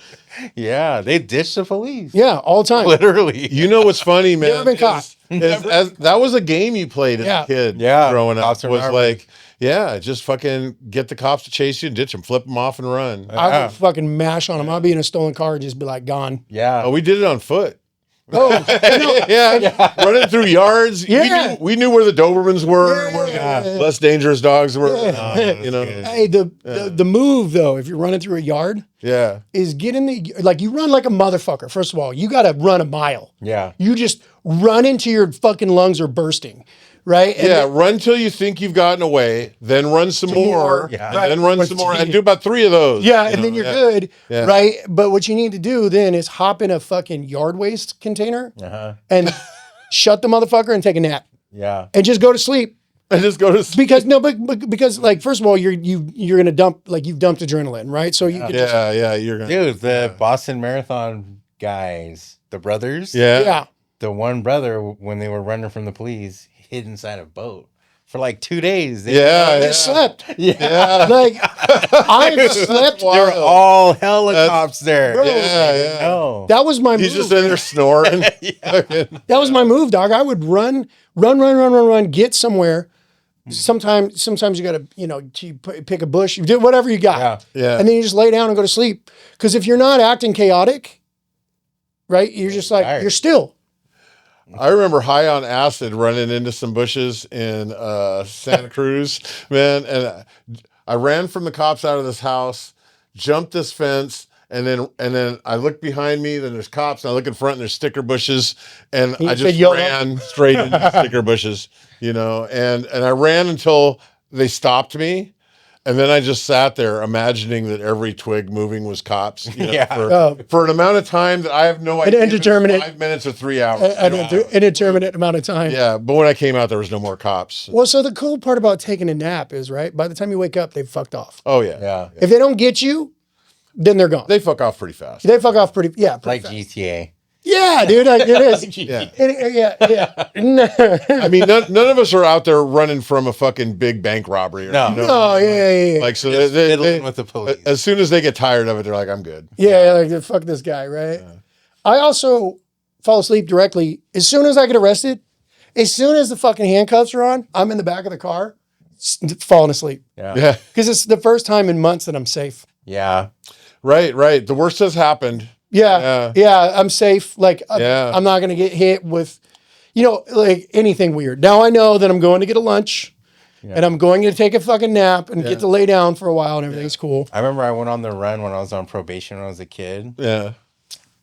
Yeah, they ditch the police. Yeah, all the time. Literally. You know what's funny, man? Never been caught. As that was a game you played as a kid. Yeah. Growing up Cops and was robbers. like, just fucking get the cops to chase you, ditch them, flip them off, and run. I would fucking mash on them. I'd be in a stolen car and just be like, gone. Yeah. Oh, we did it on foot. Oh, Running through yards. Yeah. We knew where the Dobermans were, Yeah, where yeah, the yeah. less dangerous dogs were. Yeah. That's Hey, the move though, if you're running through a yard, Yeah. is get in you run like a motherfucker. First of all, you got to run a mile. Yeah. You just run into your fucking lungs are bursting, right? And Yeah, run till you think you've gotten away, then run some more, Yeah. and then run Right. some more, and do about 3 of those. Yeah, you and know, then you're yeah. good, Yeah. right? But what you need to do then is hop in a fucking yard waste container and shut the motherfucker and take a nap Yeah. and just go to sleep. And just go to sleep. Because like first of all you're gonna dump you've dumped adrenaline, right? So you could just, You're gonna. Dude, the Boston Marathon guys, the brothers. yeah. The one brother, when they were running from the police, hid inside a boat for like 2 days. They They slept. Yeah. Like I slept. They were all helicopters there. Bro. Yeah. No. That was my He's move. just in there snoring. That was my move, dog. I would run, get somewhere. Sometimes you gotta, pick a bush, you do whatever you got. Yeah. And then you just lay down and go to sleep. Because if you're not acting chaotic, right, you're just like, tired. you're still. I remember high on acid running into some bushes in Santa Cruz, man. And I ran from the cops out of this house, jumped this fence, and then I look behind me, then there's cops, and I look in front and there's sticker bushes, and You I said just YOLO? ran straight into the sticker bushes, and I ran until they stopped me. And then I just sat there imagining that every twig moving was cops. For an amount of time that I have no idea. if it's indeterminate- 5 minutes or 3 hours. An indeterminate amount of time. Yeah, but when I came out, there was no more cops. Well, so the cool part about taking a nap is, right, by the time you wake up, they've fucked off. Oh yeah, Yeah. If they don't get you, then they're gone. They fuck off pretty fast. They fuck off pretty fast. Like GTA. Yeah, dude, it is. Yeah, Yeah. I mean, none of us are out there running from a fucking big bank robbery. No. Oh, yeah. Like so, Just they, fiddling with the police. as soon as they get tired of it, they're like, "I'm good." Yeah, like fuck this guy, right? I also fall asleep directly as soon as I get arrested. As soon as the fucking handcuffs are on, I'm in the back of the car, falling asleep Yeah, because it's the first time in months that I'm safe. Yeah. right. The worst has happened. Yeah, I'm safe. Like, I'm not gonna get hit with, like anything weird. Now I know that I'm going to get a lunch, and I'm going to take a fucking nap and get to lay down for a while, and everything's cool. I remember I went on the run when I was on probation when I was a kid. Yeah,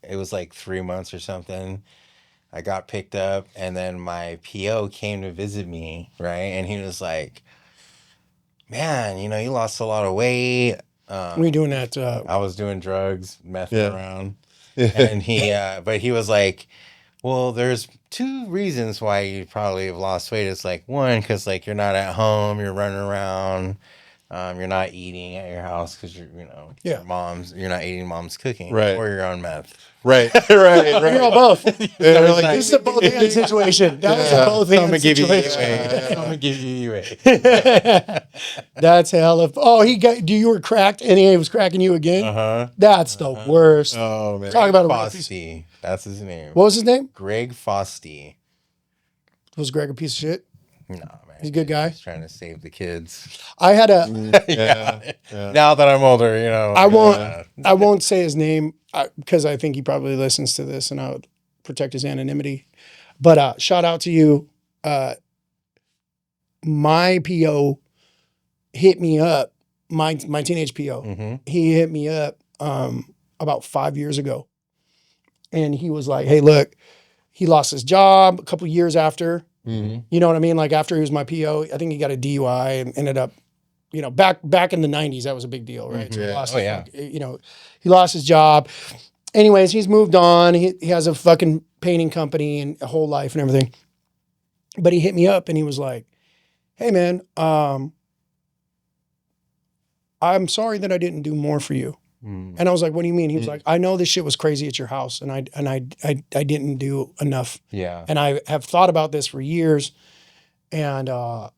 It was like 3 months or something. I got picked up, and then my PO came to visit me, right? And he was like, "Man, you lost a lot of weight." We doing that. I was doing drugs, messing Yeah. around, and but he was like, "Well, there's 2 reasons why you probably have lost weight. It's like one, because like you're not at home, you're running around, you're not eating at your house because you're you're not eating mom's cooking, Right. or you're on meth." right. You're all both. They're like, This is a both and situation. That was a both I'm and gonna give you situation. I'm gonna give you away. That's hell. You were cracked and he was cracking you again? Uh-huh. That's the worst. oh man, Talk about a Fosty. That's his name. What was his name? Greg Fosty. Was Greg a piece of shit? No, man. He's a good guy. He's trying to save the kids. I had a. Now that I'm older, I won't say his name because I think he probably listens to this, and I would protect his anonymity. But shout out to you. My PO hit me up, my teenage PO. Mm-hmm. He hit me up about 5 years ago. And he was like, hey, look, he lost his job a couple of years after. Mm-hmm. You know what I mean? Like after he was my PO, I think he got a DUI and ended up, you know, back in the 90s, that was a big deal, right? Mm-hmm. So he Yeah. lost Oh, his, yeah. you know, he lost his job. Anyways, he's moved on. He has a fucking painting company and a whole life and everything. But he hit me up and he was like, hey man, I'm sorry that I didn't do more for you. Mm. And I was like, what do you mean? He was like, I know this shit was crazy at your house and I didn't do enough. Yeah. And I have thought about this for years and I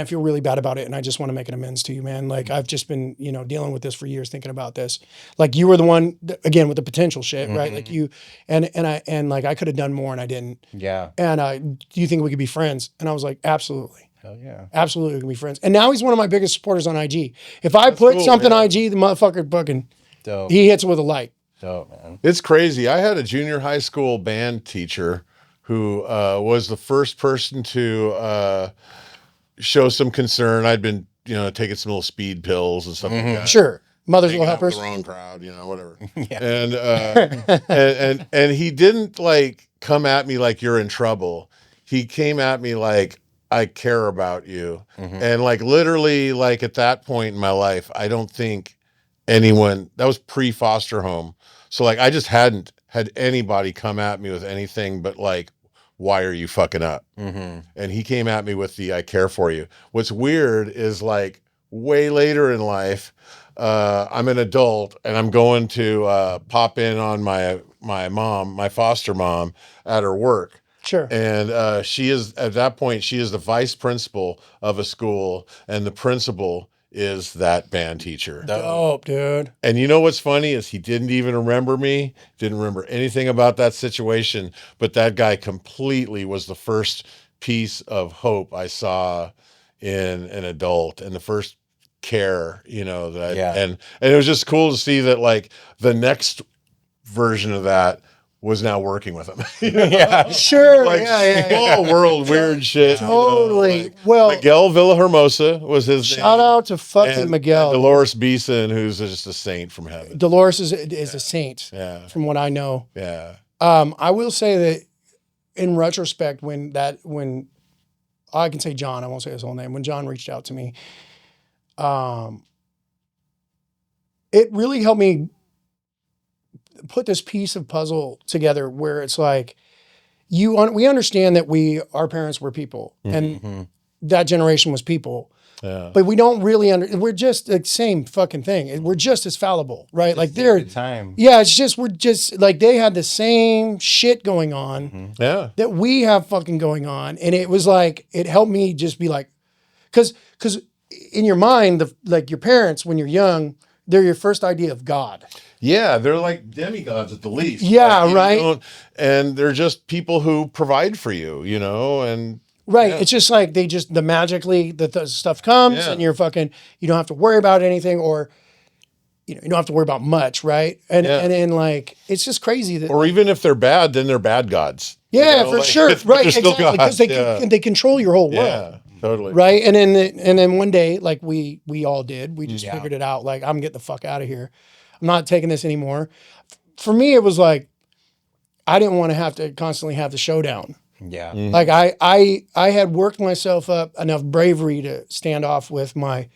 feel really bad about it. And I just want to make an amends to you, man. Like I've just been, you know, dealing with this for years, thinking about this. Like you were the one again with the potential shit, right? Like you, and like I could have done more and I didn't. Yeah. And do you think we could be friends? And I was like, absolutely. Hell yeah. Absolutely, we can be friends. And now he's one of my biggest supporters on IG. If I put cool, something yeah. on IG, the motherfucker fucking, Dope. he hits it with a light. Dope, man. It's crazy. I had a junior high school band teacher who was the first person to show some concern. I'd been, you know, taking some little speed pills and stuff like that. Sure. Mothers will Hanging help out with us. the wrong crowd, you know, whatever. Yeah. And he didn't like come at me like you're in trouble. He came at me like I care about you. And like literally like at that point in my life, I don't think anyone, that was pre-foster home. So like I just hadn't had anybody come at me with anything but like, why are you fucking up? And he came at me with the I care for you. What's weird is like way later in life, I'm an adult and I'm going to pop in on my mom, my foster mom at her work. Sure. And she is, at that point, she is the vice principal of a school, and the principal is that band teacher. Dope, dude. And you know what's funny is he didn't even remember me, didn't remember anything about that situation, but that guy completely was the first piece of hope I saw in an adult and the first care, you know, that and it was just cool to see that like the next version of that was now working with him. You know? Yeah. Sure. Like yeah. small world weird shit. Totally. You know, like Well, Miguel Villahermosa was his shout name. out to fucking And Miguel. Dolores Beeson, who's just a saint from heaven. Dolores is a saint, Yeah. from what I know. Yeah. I will say that in retrospect, when I can say John, I won't say his whole name. When John reached out to me, it really helped me put this piece of puzzle together where it's like, we understand that our parents were people and that generation was people. Yeah. But we don't really we're just the same fucking thing. We're just as fallible, right? Like they're, Time. yeah, it's just, we're just like, they had the same shit going on Yeah. that we have fucking going on. And it was like, it helped me just be like, cause in your mind, like your parents, when you're young, they're your first idea of God. Yeah, they're like demigods at the least. Yeah, Like, you right. don't- And they're just people who provide for you, you know, and Right. Yeah. It's just like magically the stuff comes Yeah. and you don't have to worry about anything or, you know, you don't have to worry about much. Right. And then like, it's just crazy that, or even if they're bad, then they're bad gods. yeah, You know, for like, sure. but Right. they're still Exactly. Because gods. they control your whole world. Yeah, totally. Right. And then one day, like we all did, we just Yeah. figured it out. Like, I'm getting the fuck out of here. I'm not taking this anymore. For me, it was like, I didn't want to have to constantly have the showdown. Yeah. Like I had worked myself up enough bravery to stand off with my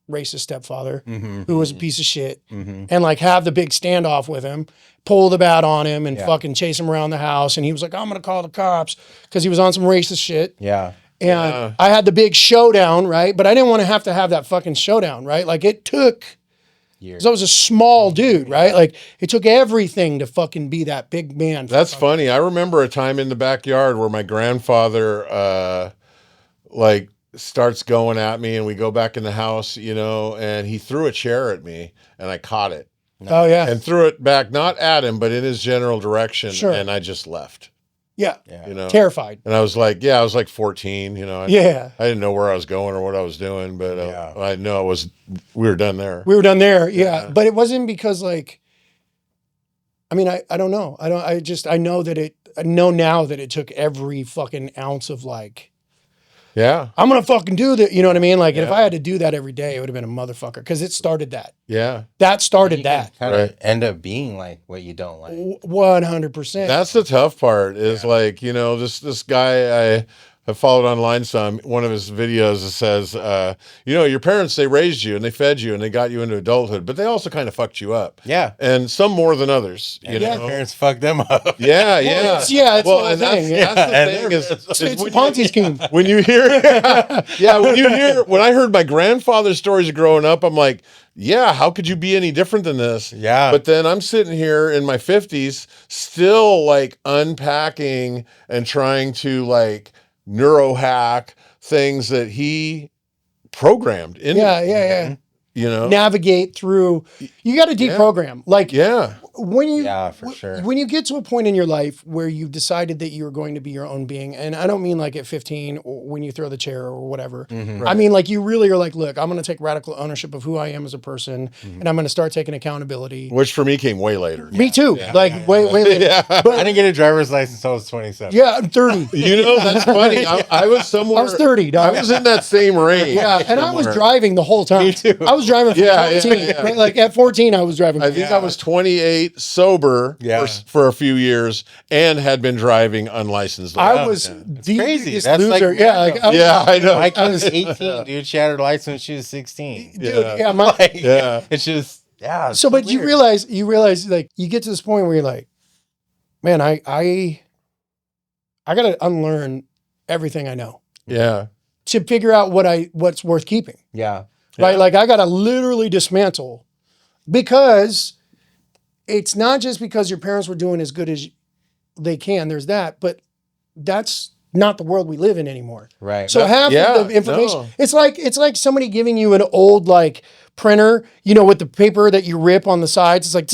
racist stepfather, who was a piece of shit, and like have the big standoff with him, pull the bat on him and fucking chase him around the house. And he was like, I'm going to call the cops because he was on some racist shit. Yeah. And I had the big showdown, right? But I didn't want to have that fucking showdown, right? Like it took, because I was a small dude, right? Like it took everything to fucking be that big man. That's funny. I remember a time in the backyard where my grandfather like starts going at me and we go back in the house, you know, and he threw a chair at me and I caught it Oh yeah. and threw it back, not at him, but in his general direction. Sure. And I just left, Yeah. you know. Terrified. And I was like, I was like 14, you know. Yeah. I didn't know where I was going or what I was doing, but I know we were done there. We were done there. Yeah. But it wasn't because like, I mean, I don't know. I know now that it took every fucking ounce of like, Yeah. I'm going to fucking do that. You know what I mean? Like, and if Yeah. I had to do that every day, it would have been a motherfucker. Cause it started that. Yeah. That started that. Kind of Right. end up being like what you don't like. 100%. That's the tough part is like, you know, this guy I have followed online some, one of his videos says, you know, your parents, they raised you and they fed you and they got you into adulthood, but they also kind of fucked you up. Yeah. And some more than others, you And know? your parents fucked them up. Yeah, yeah. it's the whole and thing. that's the And thing is It's when a you- Ponzi scheme. when you hear when I heard my grandfather's stories of growing up, I'm like, yeah, how could you be any different than this? Yeah. But then I'm sitting here in my 50s still like unpacking and trying to like neurohack things that he programmed in Yeah. you know. Navigate through. You got to deprogram. Like, Yeah. when you Yeah, for sure. when you get to a point in your life where you've decided that you're going to be your own being, and I don't mean like at 15 or when you throw the chair or whatever. I mean like you really are like, look, I'm going to take radical ownership of who I am as a person, and I'm going to start taking accountability. Which for me came way later. Me too. Like way later. Yeah. I didn't get a driver's license until I was 27. Yeah, I'm 30. You know, that's funny. I was somewhere. I was 30, dog. I was in that same range. Yeah, and I was somewhere. driving the whole time. Me too. I was driving from Yeah, 14. yeah. Right? Like at 14, I was driving. I think I was 28, sober for a few years, and had been driving unlicensed. I was the crazy. biggest That's like loser. Yeah, like, I was- Yeah, I know. My kid was 18, dude. She had her license when she was 16. dude. Yeah, Like, Yeah. It's just, it's So, but weird. you realize, like, you get to this point where you're like, man, I got to unlearn everything I know Yeah. to figure out what's worth keeping. Yeah. Right? Yeah. Like, I got to literally dismantle, because it's not just because your parents were doing as good as they can. There's that, but that's not the world we live in anymore. Right. So half yeah, of the information, no. it's like somebody giving you an old like printer, you know, with the paper that you rip on the sides. It's like,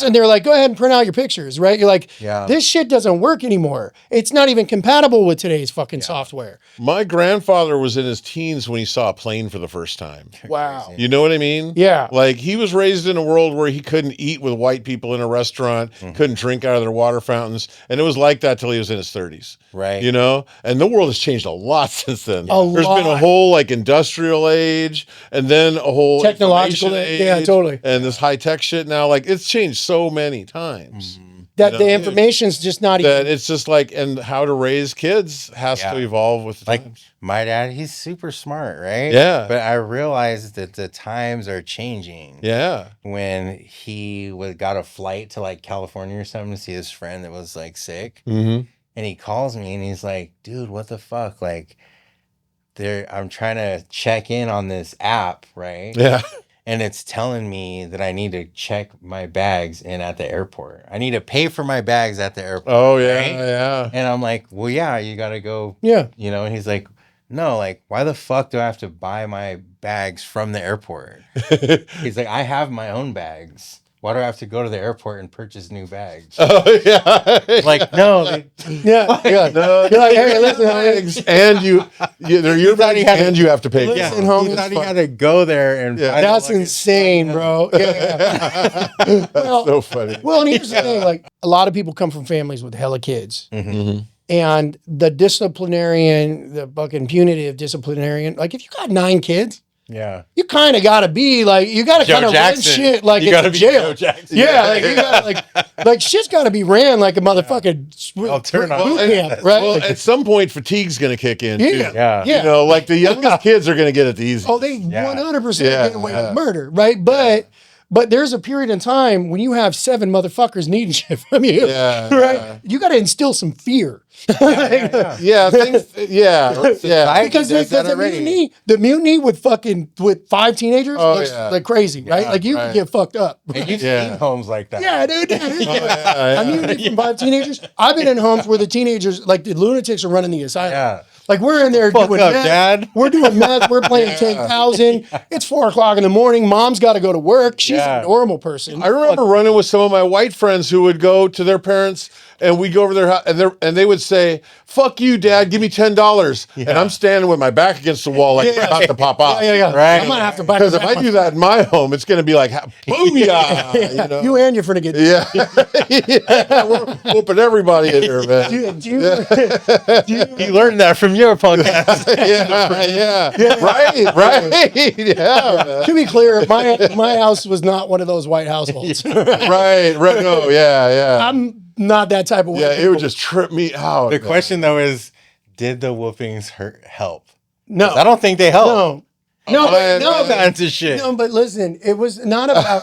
and they're like, go ahead and print out your pictures, right? You're like, Yeah. this shit doesn't work anymore. It's not even compatible with today's fucking software. My grandfather was in his teens when he saw a plane for the first time. Wow. You know what I mean? Yeah. Like he was raised in a world where he couldn't eat with white people in a restaurant, couldn't drink out of their water fountains. And it was like that till he was in his 30s. Right. You know? And the world has changed a lot since then. A There's been a lot. whole like industrial age and then a whole Technological information age. Yeah, totally. And this high tech shit now, like it's changed so many times. That You the know, information's just not That even. it's just like, and how to raise kids has to Yeah. evolve with the Like times. my dad, he's super smart, right? Yeah. But I realized that the times are changing. Yeah. When he got a flight to like California or something to see his friend that was like sick, Mm-hmm. and he calls me and he's like, "Dude, what the fuck? Like, I'm trying to check in on this app, right? Yeah. And it's telling me that I need to check my bags in at the airport. I need to pay for my bags at the airport." Oh yeah. Right? Yeah. And I'm like, "Well, yeah, you got to go." Yeah. You know, and he's like, "No, like, why the fuck do I have to buy my bags from the airport?" He's like, "I have my own bags. Why do I have to go to the airport and purchase new bags?" Oh yeah. Like, no, Yeah. Yeah. No, You're like, hey, listen, and they're your thought he bags, had and you have to pay. Listen, for them. homie, he it's thought he fine. had to go there and Yeah. find That's a luggage. insane, bro. Yeah. That's Well, so funny. well, and here's the thing: like, a lot of people come from families with hella kids, Mm-hmm. and the disciplinarian, the fucking punitive disciplinarian, like, if you got 9 kids, Yeah. you kind of got to be like, you got to Joe kind of run Jackson. shit like You it's gotta a be jail. Joe Jackson. Yeah, like you got like shit's got to be ran like a motherfucking I'll turn on. boot camp, right? Well, Like, at some point, fatigue's going to kick in. yeah, Too. Yeah. yeah. You know, like the youngest kids are going to get it the easiest. Oh, they Yeah. 100% Yeah, get away yeah. with murder, right? But there's a period in time when you have 7 motherfuckers needing shit from you, Yeah, right? yeah. You got to instill some fear. Yeah, things. Yeah, yeah. Because does that the already. mutiny with 5 teenagers Oh, looks yeah. like crazy, right? Yeah, like you right. can get fucked up. And you've Yeah. seen homes like that. Yeah, dude. yeah, I'm yeah. mutiny from 5 teenagers. I've been in homes where the teenagers, like the lunatics, are running the asylum. Yeah. Like we're in there Fuck doing up, meth. Dad. We're doing meth. We're playing 10,000. It's 4:00 in the morning. Mom's got to go to work. She's Yeah. a normal person. I remember running with some of my white friends who would go to their parents and we'd go over their house and they would say, "Fuck you, Dad, give me $10." And I'm standing with my back against the wall like about to pop off. Yeah. Right. I'm gonna have to buy Because if I do that in my home, it's going to be like, booyah! You know? You and your friend get. Yeah. Yeah, we're whooping everybody in here, man. You learned that from your podcast. yeah. Right. Yeah, man. To be clear, my house was not one of those white households. Right. No, yeah. I'm not that type of white Yeah, it people. would just trip me out. The man. question though is, did the whoopings help? No. I don't think they help. No, All kinds of shit. No, but listen, it was not about.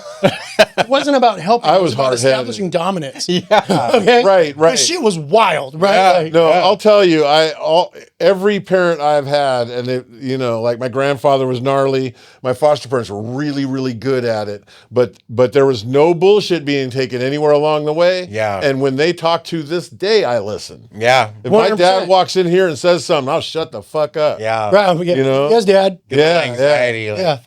It wasn't about helping. I It was about hard-headed. establishing dominance. Yeah. Okay. Right. This shit was wild. Right. Yeah. Like, No, I'll tell you, every parent I've had, and they, you know, like my grandfather was gnarly. My foster parents were really, really good at it, but there was no bullshit being taken anywhere along the way. Yeah. And when they talk to this day, I listen. Yeah. If my 100%. dad walks in here and says something, I'll shut the fuck up. Yeah. Right. Yeah. You know? Yes, Dad. Anxiety. Like, Yeah.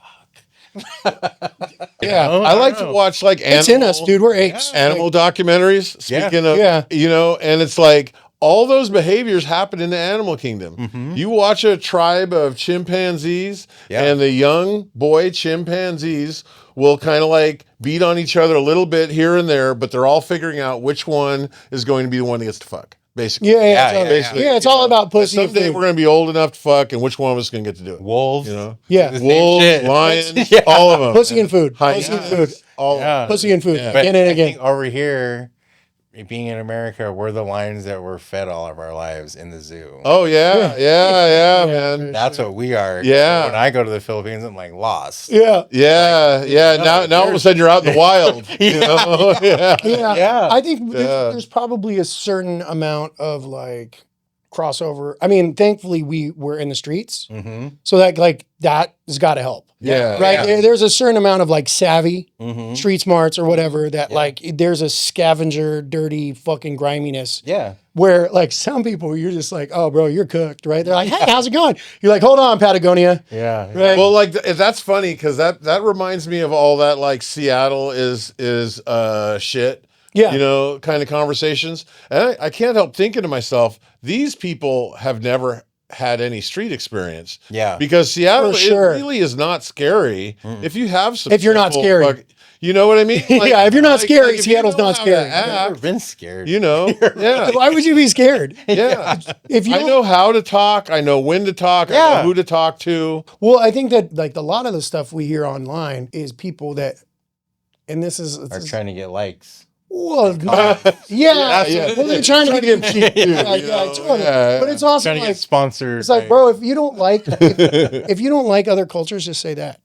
Yeah. Oh, I like to watch like It's in us, dude. We're apes. animal documentaries. Speaking of, Yeah. you know, and it's like all those behaviors happen in the animal kingdom. Mm-hmm. You watch a tribe of chimpanzees, and the young boy chimpanzees will kind of like beat on each other a little bit here and there, but they're all figuring out which one is going to be the one that gets to fuck. Basically, It's all about pussy. and someday food. we're going to be old enough to fuck, and which one of us is going to get to do it? wolves. You know, Yeah. The same wolves, shit. lions, Yeah. all of them. Pussy and food. Pussy and Hyenas, food. all Yeah. Pussy and food. But Again and I again. think over here, being in America, we're the lions that were fed all of our lives in the zoo. Oh yeah, man. That's what we are. Yeah. When I go to the Philippines, I'm like lost. Yeah. Yeah. Now all of a sudden you're out in the wild. You know? Yeah. Yeah. I think Yeah. there's probably a certain amount of like crossover. I mean, thankfully we were in the streets. Mm-hmm. So that like that has got to help. Yeah. Right. Yeah. There's a certain amount of like savvy, Mm-hmm. street smarts or whatever that like there's a scavenger, dirty fucking griminess Yeah. where like some people you're just like, oh bro, you're cooked, right? They're like, hey, how's it going? You're like, hold on, Patagonia. Yeah. Right. Well, like that's funny because that reminds me of all that like Seattle is shit. Yeah. You know, kind of conversations. And I can't help thinking to myself, these people have never had any street experience. Yeah. Because Seattle, For sure. it really is not scary if you have some. If you're not simple scary. you know what I mean? Yeah, if you're not scary, if you Seattle's know not how to scary. I've never act, been scared. you know, yeah. Why would you be scared? Yeah. If you I don't- know how to talk. I know when to talk. I know Yeah. who to talk to. Well, I think that like a lot of the stuff we hear online is people that, and this is Are trying to get likes. well, yeah. Well, they're trying to get cheap, dude. yeah, you know? totally. Yeah. But it's also Trying to like get sponsored. it's like, bro, if you don't like if you don't like other cultures, just say that.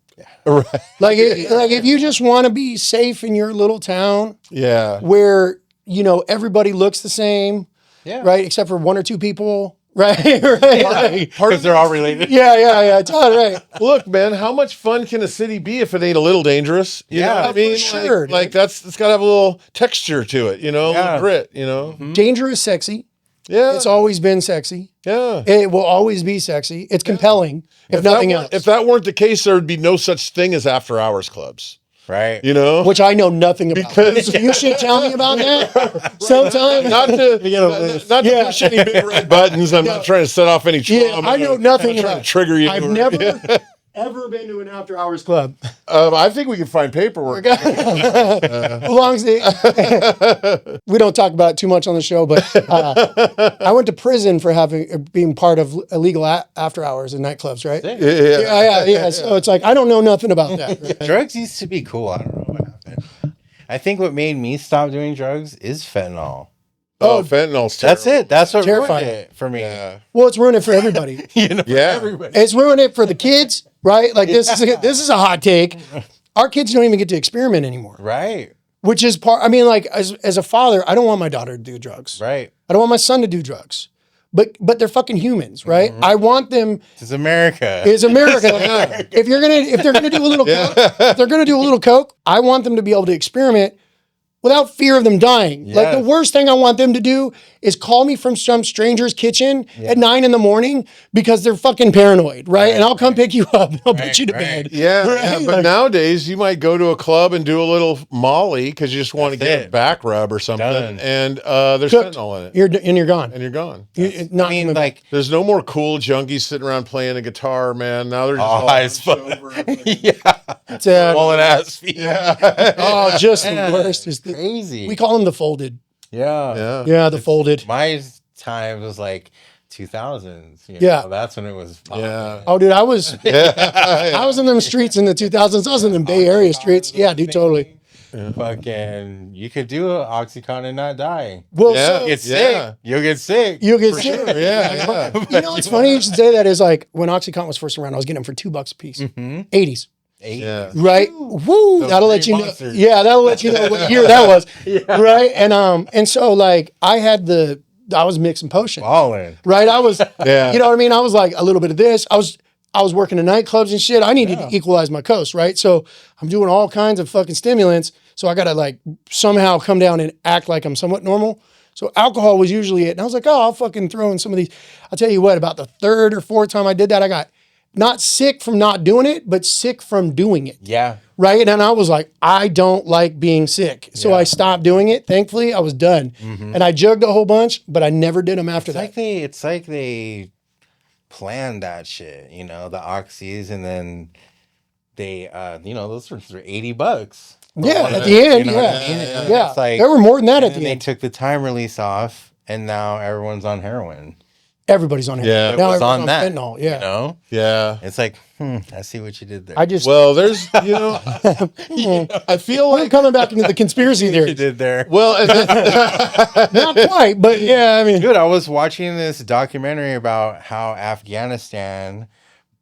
Right. Like, like if you just want to be safe in your little town Yeah. where you know everybody looks the same, Yeah. right, except for one or two people, right, right. Like, Because they're all related. yeah. It's all right. Look, man, how much fun can a city be if it ain't a little dangerous? You know Yeah, what I for mean? sure, Like it's got to have a little texture to it, you know, a Yeah. little grit, you know? Danger is sexy. Yeah. It's always been sexy. yeah. It will always be sexy. It's compelling, if nothing else. If that weren't the case, there would be no such thing as after hours clubs, Right. you know? Which I know nothing about. Because- You should tell me about that sometime. not to Yeah. push any big red buttons. I'm not trying to set off any trauma. Yeah, I know nothing I'm trying about to trigger you. I've never ever been to an after hours club. I think we can find paperwork. Long as we don't talk about it too much on the show, but I went to prison for being part of illegal after hours in nightclubs, right? Yeah. So it's like I don't know nothing about that. Right? Drugs used to be cool. I don't know what happened. I think what made me stop doing drugs is fentanyl. Oh, fentanyl's terrible. That's it. That's what Terrifying. ruined it for me. Well, it's ruined it for everybody. You know, Yeah. everybody. It's ruined it for the kids, right? Like this is a hot take. Our kids don't even get to experiment anymore, Right. which is part. I mean, like as a father, I don't want my daughter to do drugs. Right. I don't want my son to do drugs. But they're fucking humans, right? I want them. It's America. It's America. If they're gonna do a little coke, if they're gonna do a little coke, I want them to be able to experiment without fear of them dying. Like the Yes. worst thing I want them to do is call me from some stranger's kitchen at 9 a.m. because they're fucking paranoid, right? And I'll come pick you up and I'll put you to bed. Yeah, Right? yeah, but Like, nowadays you might go to a club and do a little Molly because you just want to That's get it. a back rub or something, Done. and there's Cooked. fentanyl in it, you're gone. and you're gone. Not I mean, coming back. like, There's no more cool junkies sitting around playing a guitar, man. Now they're just all high as fuck. over and fucking- yeah, swollen ass feet. yeah, Oh, just the Yeah. worst is the, Crazy. we call them the folded. yeah. yeah. Yeah, the folded. My time was like 2000s. You Yeah. know, that's when it was. popping. Yeah. Oh, dude, I was Yeah. I was in them streets in the 2000s. I was in them Bay Area streets. Yeah, dude, totally. Fucking, you could do an Oxycontin and not die. Well, Yeah. so Get Yeah. sick. You'll get sick. you'll get For sick. sure, yeah, yeah. You know what's funny? You should say that is like when OxyContin was first around, I was getting them for $2 a piece. Mhm. 80s. Yeah. Right? Woo! Those That'll let green you know. monsters. Yeah, that'll let you know what year that was. Right? And so like I was mixing potion. Balling. Right? I was Yeah. you know what I mean? I was like a little bit of this. I was working in nightclubs and shit. I needed to equalize my coast, right? So I'm doing all kinds of fucking stimulants. So I gotta like somehow come down and act like I'm somewhat normal. So alcohol was usually it. And I was like, oh, I'll fucking throw in some of these. I'll tell you what, about the third or fourth time I did that, I got not sick from not doing it, but sick from doing it. Yeah. Right. And I was like, I don't like being sick. So I stopped doing it. Thankfully, I was done. And I jugged a whole bunch, but I never did them after that. It's like they planned that shit, you know, the oxys, and then they, those were $80. Yeah, at the end, You know what I yeah. mean? Yeah. And it's like- there were more than that And at then the they end. took the time release off, and now everyone's on heroin. Everybody's on it. Yeah. It Now was everyone's on that. fentanyl. Yeah. You know? Yeah. It's like, I see what you did there. I just, Well, there's, I feel I'm like, coming back into the conspiracy you theory. did there. well, Not quite, but yeah, I mean, Dude, I was watching this documentary about how Afghanistan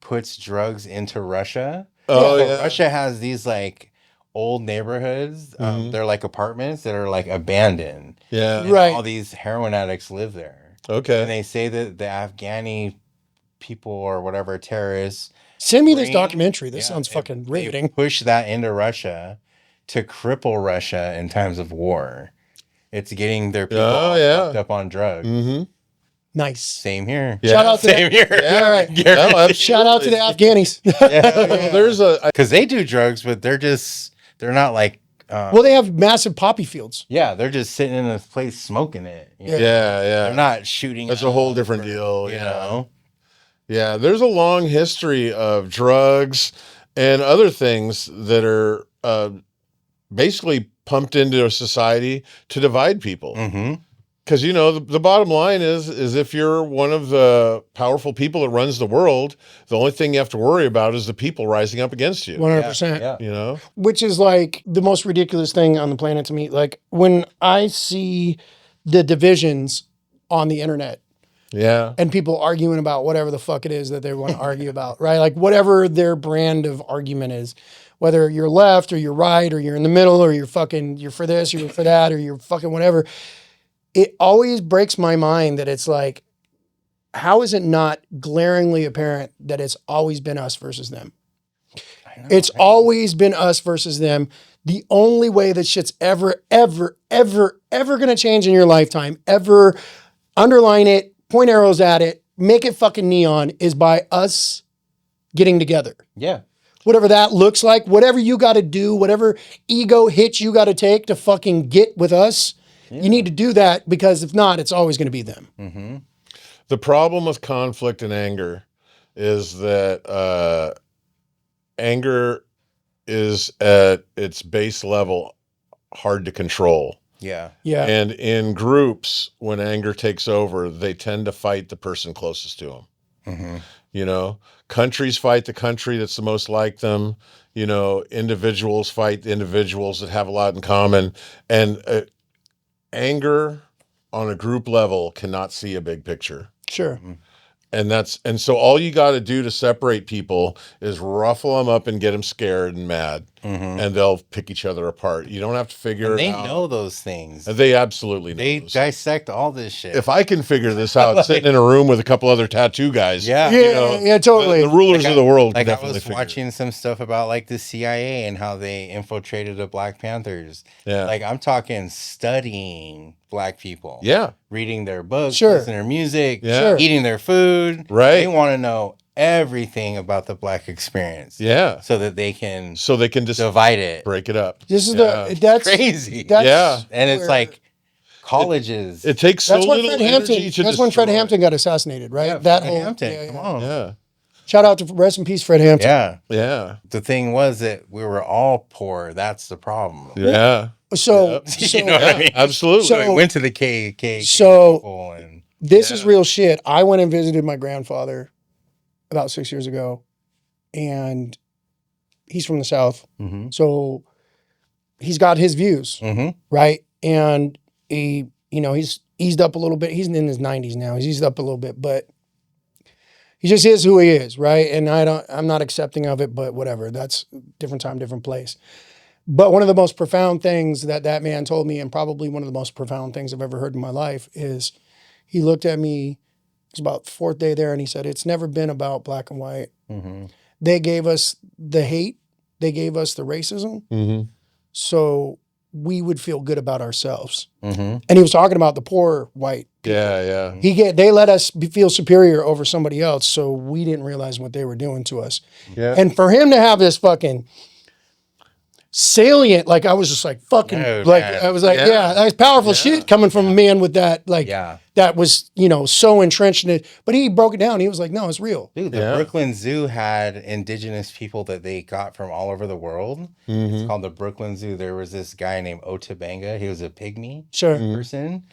puts drugs into Russia. oh, So yeah. Russia has these like old neighborhoods. They're like apartments that are like abandoned. Yeah. And Right. all these heroin addicts live there. And Okay. they say that the Afghani people or whatever terrorists send me this bring- documentary. This yeah, sounds they- fucking they riveting. push that into Russia to cripple Russia in times of war. It's getting their people Oh, all yeah. fucked up on drugs. Mm-hmm. Nice. Same here. Yeah. Shout out to Same here. Yeah, right. No, Shout out to the Afghanis. Well, there's a, Because they do drugs, but they're not like, Well, they have massive poppy fields. yeah, they're just sitting in a place smoking it. You know? yeah, They're yeah. not shooting. That's a whole up different or, deal. You Yeah. know? Yeah. There's a long history of drugs and other things that are basically pumped into a society to divide people. Mm-hmm. Because the bottom line is if you're one of the powerful people that runs the world, the only thing you have to worry about is the people rising up against you. 100%. Yeah. You know? Which is like the most ridiculous thing on the planet to me. Like when I see the divisions on the internet Yeah. and people arguing about whatever the fuck it is that they want to argue about, right? Like whatever their brand of argument is, whether you're left or you're right or you're in the middle or you're for this or you're for that or you're fucking whatever. It always breaks my mind that it's like, how is it not glaringly apparent that it's always been us versus them? It's always been us versus them. The only way that shit's ever going to change in your lifetime, ever underline it, point arrows at it, make it fucking neon is by us getting together. Yeah. Whatever that looks like, whatever you got to do, whatever ego hit you got to take to fucking get with us, you need to do that because if not, it's always going to be them. Mm-hmm. The problem with conflict and anger is that anger is at its base level hard to control. Yeah. Yeah. And in groups, when anger takes over, they tend to fight the person closest to them. Mm-hmm. Countries fight the country that's the most like them. Individuals fight the individuals that have a lot in common. And anger on a group level cannot see a big picture. Sure. And so all you got to do to separate people is ruffle them up and get them scared and mad. and they'll pick each other apart. You don't have to figure And it they out. know those things. They absolutely know. They those. dissect all this shit. If I can figure this out, sitting in a room with a couple other tattoo guys, Yeah. Yeah, totally. the rulers of the world can Like I definitely was figure it. watching some stuff about like the CIA and how they infiltrated the Black Panthers. Yeah. Like I'm talking studying Black people. Yeah. Reading their books, Sure. listening to their music, Yeah. Sure. eating their food. Right. They want to know everything about the Black experience. Yeah. So that they can So they can just divide it. break it up. This is Yeah. that's Crazy. That's Yeah. And it's where- like colleges. It takes so that's when little Fred energy Hampton. to That's when Fred destroy. Hampton got assassinated, right? Yeah, that Fred whole Hampton. yeah, Come yeah. on. Yeah. Shout out to rest in peace, Fred Hampton. Yeah. Yeah. The thing was that we were all poor. That's the problem. Yeah. So, You know what I mean? Absolutely. So- We went to the KKK So- people and this is real shit. I went and visited my grandfather about 6 years ago, and he's from the South. mm-hmm. So he's got his views, Mm-hmm. right? And he, he's eased up a little bit. He's in his 90s now. He's eased up a little bit, but he just is who he is, right? And I'm not accepting of it, but whatever. That's different time, different place. But one of the most profound things that man told me, and probably one of the most profound things I've ever heard in my life, is he looked at me, it was about the fourth day there, and he said, it's never been about black and white. Mm-hmm. They gave us the hate. They gave us the racism. Mm-hmm. So we would feel good about ourselves. Mm-hmm. And he was talking about the poor white. Yeah. Yeah. They let us feel superior over somebody else, so we didn't realize what they were doing to us. Yeah. And for him to have this fucking salient, like I was just like fucking, Oh, like man. I was like, yeah, that's powerful shit coming from a man with that, like Yeah. that was so entrenched in it. But he broke it down. He was like, no, it's real. Dude, the Yeah. Brooklyn Zoo had indigenous people that they got from all over the world. It's called the Brooklyn Zoo. There was this guy named Otabanga. He was a pygmy Sure. person.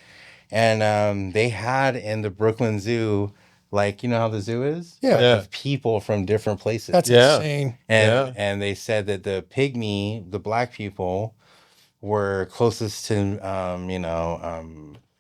And they had in the Brooklyn Zoo, like, you know how the zoo is? Yeah. Yeah. People from different places. That's Yeah. insane. And they said that the pygmy, the black people, were closest to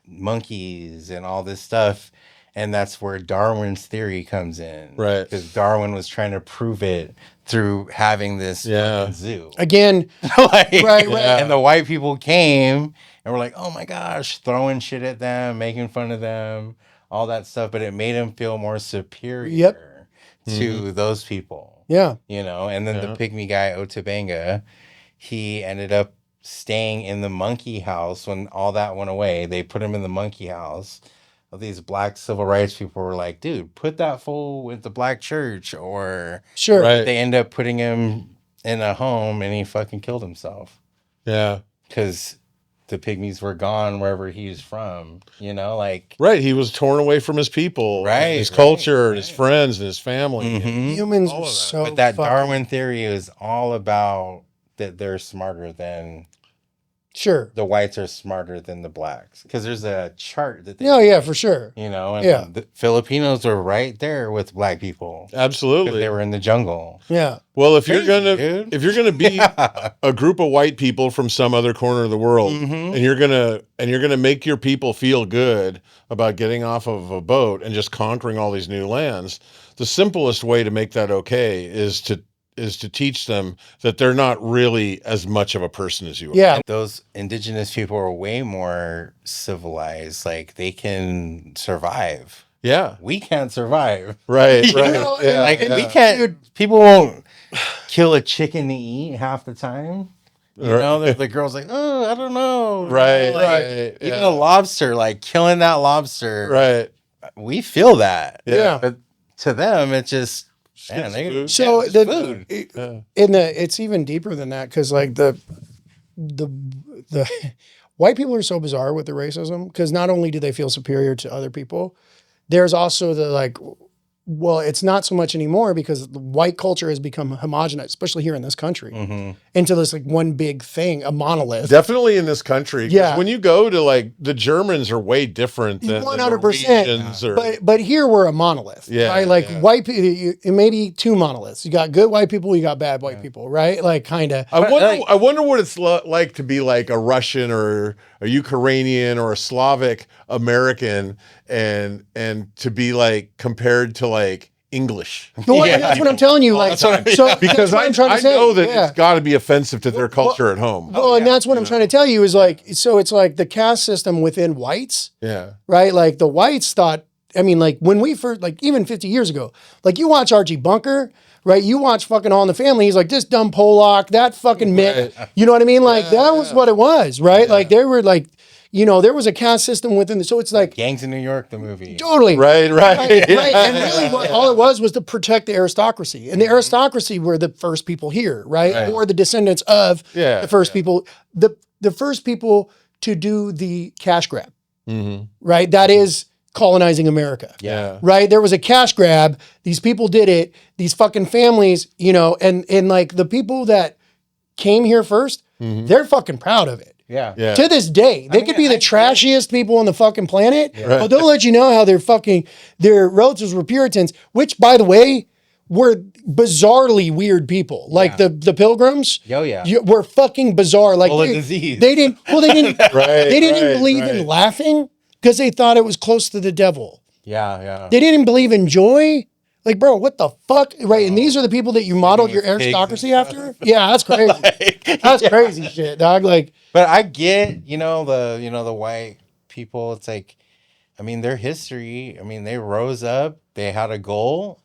monkeys and all this stuff, and that's where Darwin's theory comes in, Right. Because Darwin was trying to prove it through having this fucking zoo. Again, Like, right. And the white people came and were like, "Oh my gosh," throwing shit at them, making fun of them, all that stuff. But it made them feel more superior to those people. Yeah. And then the pygmy guy, Otabanga, he ended up staying in the monkey house when all that went away. They put him in the monkey house. These black civil rights people were like, dude, put that fool with the black church. Or Sure. Right. they end up putting him in a home and he fucking killed himself. Yeah. Because the pygmies were gone wherever he was from. Like... Right. He was torn away from his people, Right, his culture, right. his friends, and his family. Mhm. Humans All are of that. so But that fucking- Darwin theory is all about that they're smarter than... Sure. the whites are smarter than the blacks because there's a chart that they Yeah, for sure. and Yeah. the Filipinos are right there with black people because Absolutely. they were in the jungle. Yeah. Well, if you're Crazy, gonna dude. if you're gonna be a group of white people from some other corner of the world, Mhm. and you're gonna make your people feel good about getting off of a boat and just conquering all these new lands, the simplest way to make that okay is to teach them that they're not really as much of a person as you are. Yeah. And those indigenous people are way more civilized. Like they can survive. Yeah. We can't survive. Right. You Right. know, yeah, Like yeah. we can't. People won't kill a chicken to eat half the time. The girl's like, oh, I don't know. Right. Like, Right. even Yeah. a lobster, like killing that lobster. Right. We feel that. Yeah. But to them, it's just man, It's food. So it's the food. it's even deeper than that because like the white people are so bizarre with the racism because not only do they feel superior to other people, there's also the like, well, it's not so much anymore because the white culture has become homogenized, especially here in this country, into this like one big thing, a monolith. Definitely in this country. 'Cause Yeah. when you go to like the Germans are way different than 100%. the Norwegians or But here we're a monolith, Yeah, right? Like yeah. white people, maybe two monoliths. You got good white people, you got bad white people, right? Like kind of. I wonder what it's like to be like a Russian or a Ukrainian or a Slavic American and to be like compared to like English. No, and that's what I'm telling you. Like, Because that's what I'm trying to I say. know that Yeah. it's got to be offensive to their culture at home. Well, and that's what I'm trying to tell you is like, so it's like the caste system within whites, Yeah. right? Like the whites thought, I mean, like when we first, like even 50 years ago, like you watch Archie Bunker, right? You watch fucking All in the Family. He's like, this dumb Pollock, that fucking Mick. Right. You know what I mean? Like that was what it was, right? Like they were like, you know, there was a caste system within so it's like. Gangs in New York, the movie. Totally. Right. Right. And really all it was to protect the aristocracy. And the aristocracy were the first people here, right? Or the descendants of the first people. The first people to do the cash grab, right? That is colonizing America. Yeah. Right? There was a cash grab. These people did it. These fucking families, you know, and like the people that came here 1st, they're fucking proud of it. Yeah. To this day, they could be the trashiest people on the fucking planet, but they'll let you know how their relatives were Puritans, which, by the way, were bizarrely weird people. Like the Pilgrims, were fucking bizarre. Like disease. They didn't they didn't Right, believe in laughing because they thought it was close to the devil. Yeah. They didn't believe in joy. Like, bro, what the fuck? Right. And these are the people that you modeled your aristocracy after? Yeah, that's crazy. That's crazy shit, dog. Like, but I get, the white people. It's like, I mean, their history. I mean, they rose up, they had a goal,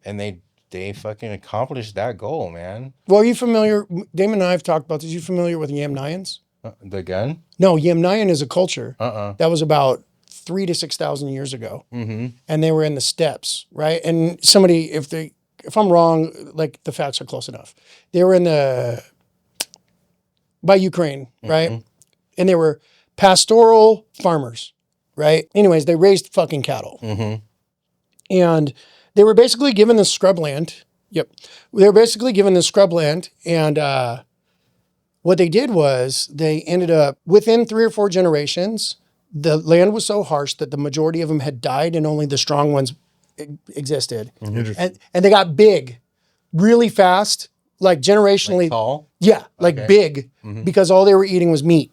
and they fucking accomplished that goal, man. well, are you familiar? Damon and I have talked about this. You familiar with Yamnayans? The gun? No, Yamnayan is a culture Uh-uh. that was about 3,000 to 6,000 years ago, Mm-hmm. and they were in the steppes, right? And somebody, if I'm wrong, like the facts are close enough. They were by Ukraine, right? And they were pastoral farmers, right? Anyways, they raised fucking cattle, and they were basically given the scrubland. Yep, they were basically given the scrubland, and what they did was they ended up within 3 or 4 generations. The land was so harsh that the majority of them had died and only the strong ones existed. And they got big really fast, like generationally. Like tall? Yeah, like big because all they were eating was meat.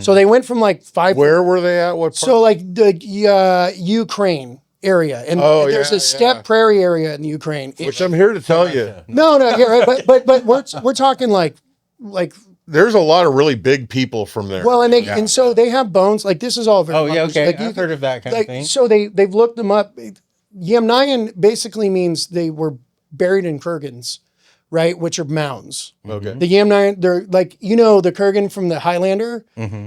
So they went from like 5. Where were they at? What part? So like the Ukraine area. And there's a steppe prairie area in the Ukraine. Which I'm here to tell you. No, yeah, right. But we're talking like There's a lot of really big people from there. well, and so they have bones. Like this is all very. Oh, yeah, okay. Like, I've heard of that kind of thing. So they've looked them up. Yamnayan basically means they were buried in kurgans, right? Which are mounds. Okay. The Yamnayan, they're like the kurgan from the Highlander,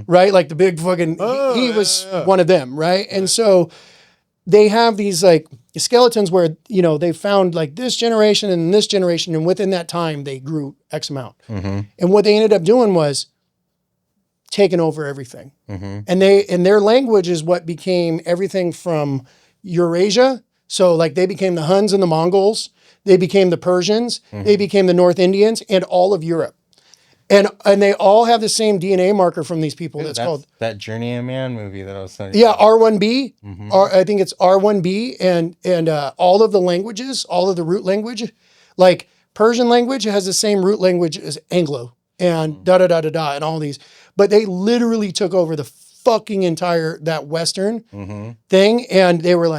right? Like the big fucking. He was one of them, right? And so they have these like skeletons where they found like this generation and this generation, and within that time they grew X amount. And what they ended up doing was taking over everything. And their language is what became everything from Eurasia. So like they became the Huns and the Mongols, they became the Persians, they became the North Indians, and all of Europe. And they all have the same DNA marker from these people. That's called that Journey of Man movie that I was saying. Yeah, R1B. I think it's R1B, and all of the languages, all of the root language, like Persian language has the same root language as Anglo, and and all these. But they literally took over the fucking entire that Western thing, and they were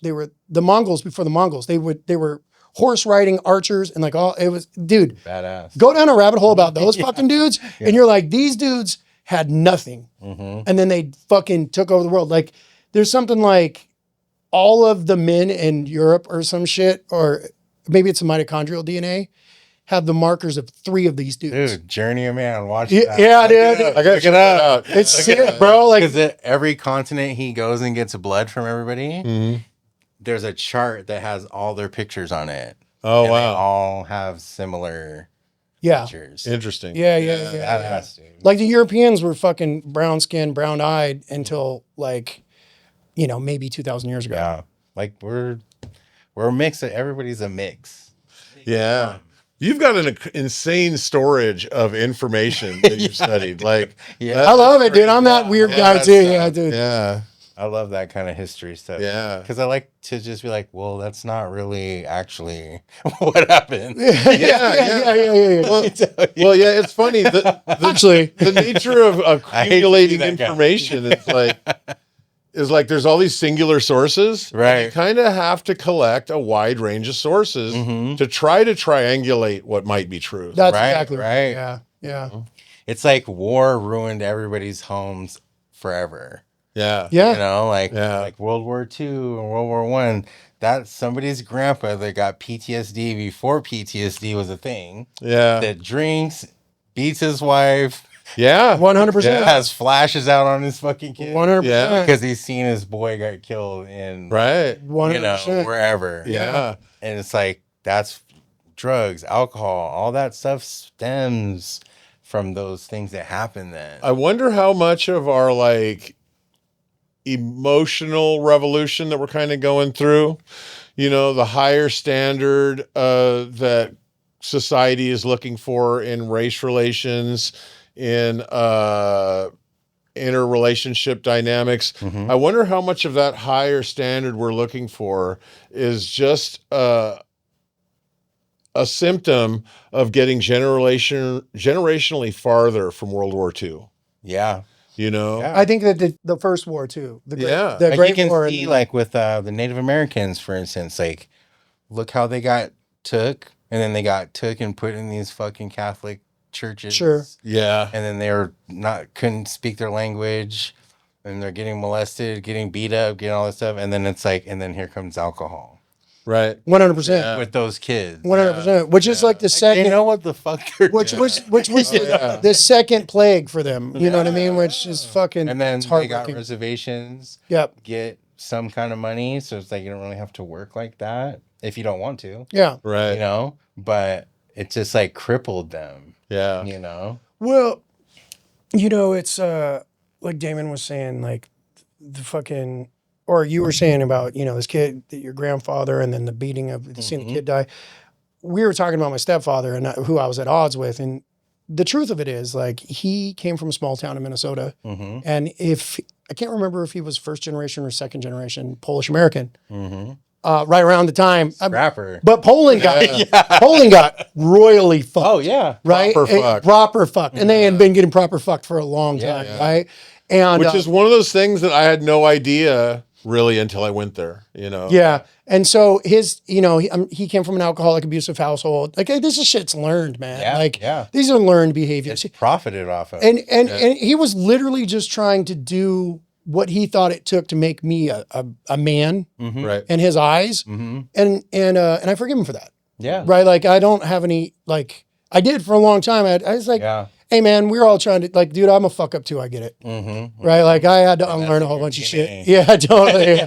the Mongols before the Mongols. They were horse riding archers and like all it was, dude. Badass. Go down a rabbit hole about those fucking dudes, and you're like, these dudes had nothing, and then they fucking took over the world. Like, there's something like all of the men in Europe or some shit, or maybe it's a mitochondrial DNA, have the markers of 3 of these dudes. Dude, Journey of Man, watch Yeah, that. yeah, dude. I gotta check it out. It's sick, bro. Like, Because every continent he goes and gets blood from everybody, there's a chart that has all their pictures on it. Oh, and wow. They all have similar yeah, pictures. Interesting. yeah. Badass, dude. Like the Europeans were fucking brown skinned, brown eyed until like, maybe 2,000 years ago. Yeah. Like we're a mix. Everybody's a mix. Yeah. You've got an insane storage of information that you've studied. Like, Yeah. I love it, dude. I'm that weird guy too. Yeah, dude. yeah. I love that kind of history stuff. Yeah. Because I like to just be like, well, that's not really actually what happened. Yeah. Well, yeah, it's funny. The Actually, nature of I hate to be accumulating that guy. information, it's like, is like there's all these singular sources. Right. You kind of have to collect a wide range of sources to try to triangulate what might be true. That's Right, exactly right. right. Yeah. Yeah. It's like war ruined everybody's homes forever. Yeah. Yeah. You know, like Yeah. like World War II and World War One. That's somebody's grandpa that got PTSD before PTSD was a thing. Yeah. That drinks, beats his wife, Yeah. 100%. has flashes out on his fucking kid 100%. Yeah. because he's seen his boy got killed in Right. 100%. wherever. Yeah. And it's like that's drugs, alcohol, all that stuff stems from those things that happen then. I wonder how much of our like emotional revolution that we're kind of going through, the higher standard that society is looking for in race relations, in interrelationship dynamics. I wonder how much of that higher standard we're looking for is just a symptom of getting generationally farther from World War II. Yeah. Yeah. I think that the first war too. The Like Great you can War. see like with the Native Americans, for instance, like look how they got took and then they got took and put in these fucking Catholic churches. Sure. Yeah. And then they were couldn't speak their language and they're getting molested, getting beat up, getting all this stuff. And then it's like, and then here comes alcohol. Right. 100%. With those kids. 100%. Which is like the second. They know what the fuck they're Which doing. was the second plague for them. You know what I mean? Which is fucking. And then it's they got heartbreaking. reservations. Yep. Get some kind of money. So it's like you don't really have to work like that if you don't want to. Yeah. Right. But it just like crippled them. Yeah. Well, it's like Damon was saying, like the fucking, or you were saying about, this kid, your grandfather, and then the beating of seeing the kid die. We were talking about my stepfather and who I was at odds with. And the truth of it is, like, he came from a small town in Minnesota. And I can't remember if he was first generation or second generation Polish American. Right around the time. Rapper. But Poland got royally fucked. Oh, yeah. Right? Proper fucked. fucked. And they had been getting proper fucked for a long time, right? And Which is one of those things that I had no idea really until I went there, Yeah. And so his, he came from an alcoholic abusive household. Like, this is shit's learned, man. These are learned behaviors. It's profited off of. And he was literally just trying to do what he thought it took to make me a man Right. in his eyes. And I forgive him for that. Yeah. Right. Like, I don't have any, like, I did for a long time. I was like, hey man, we're all trying to, like, dude, I'm a fuck up too. I get it. Right. Like, I had to unlearn a whole bunch of shit. Yeah, totally.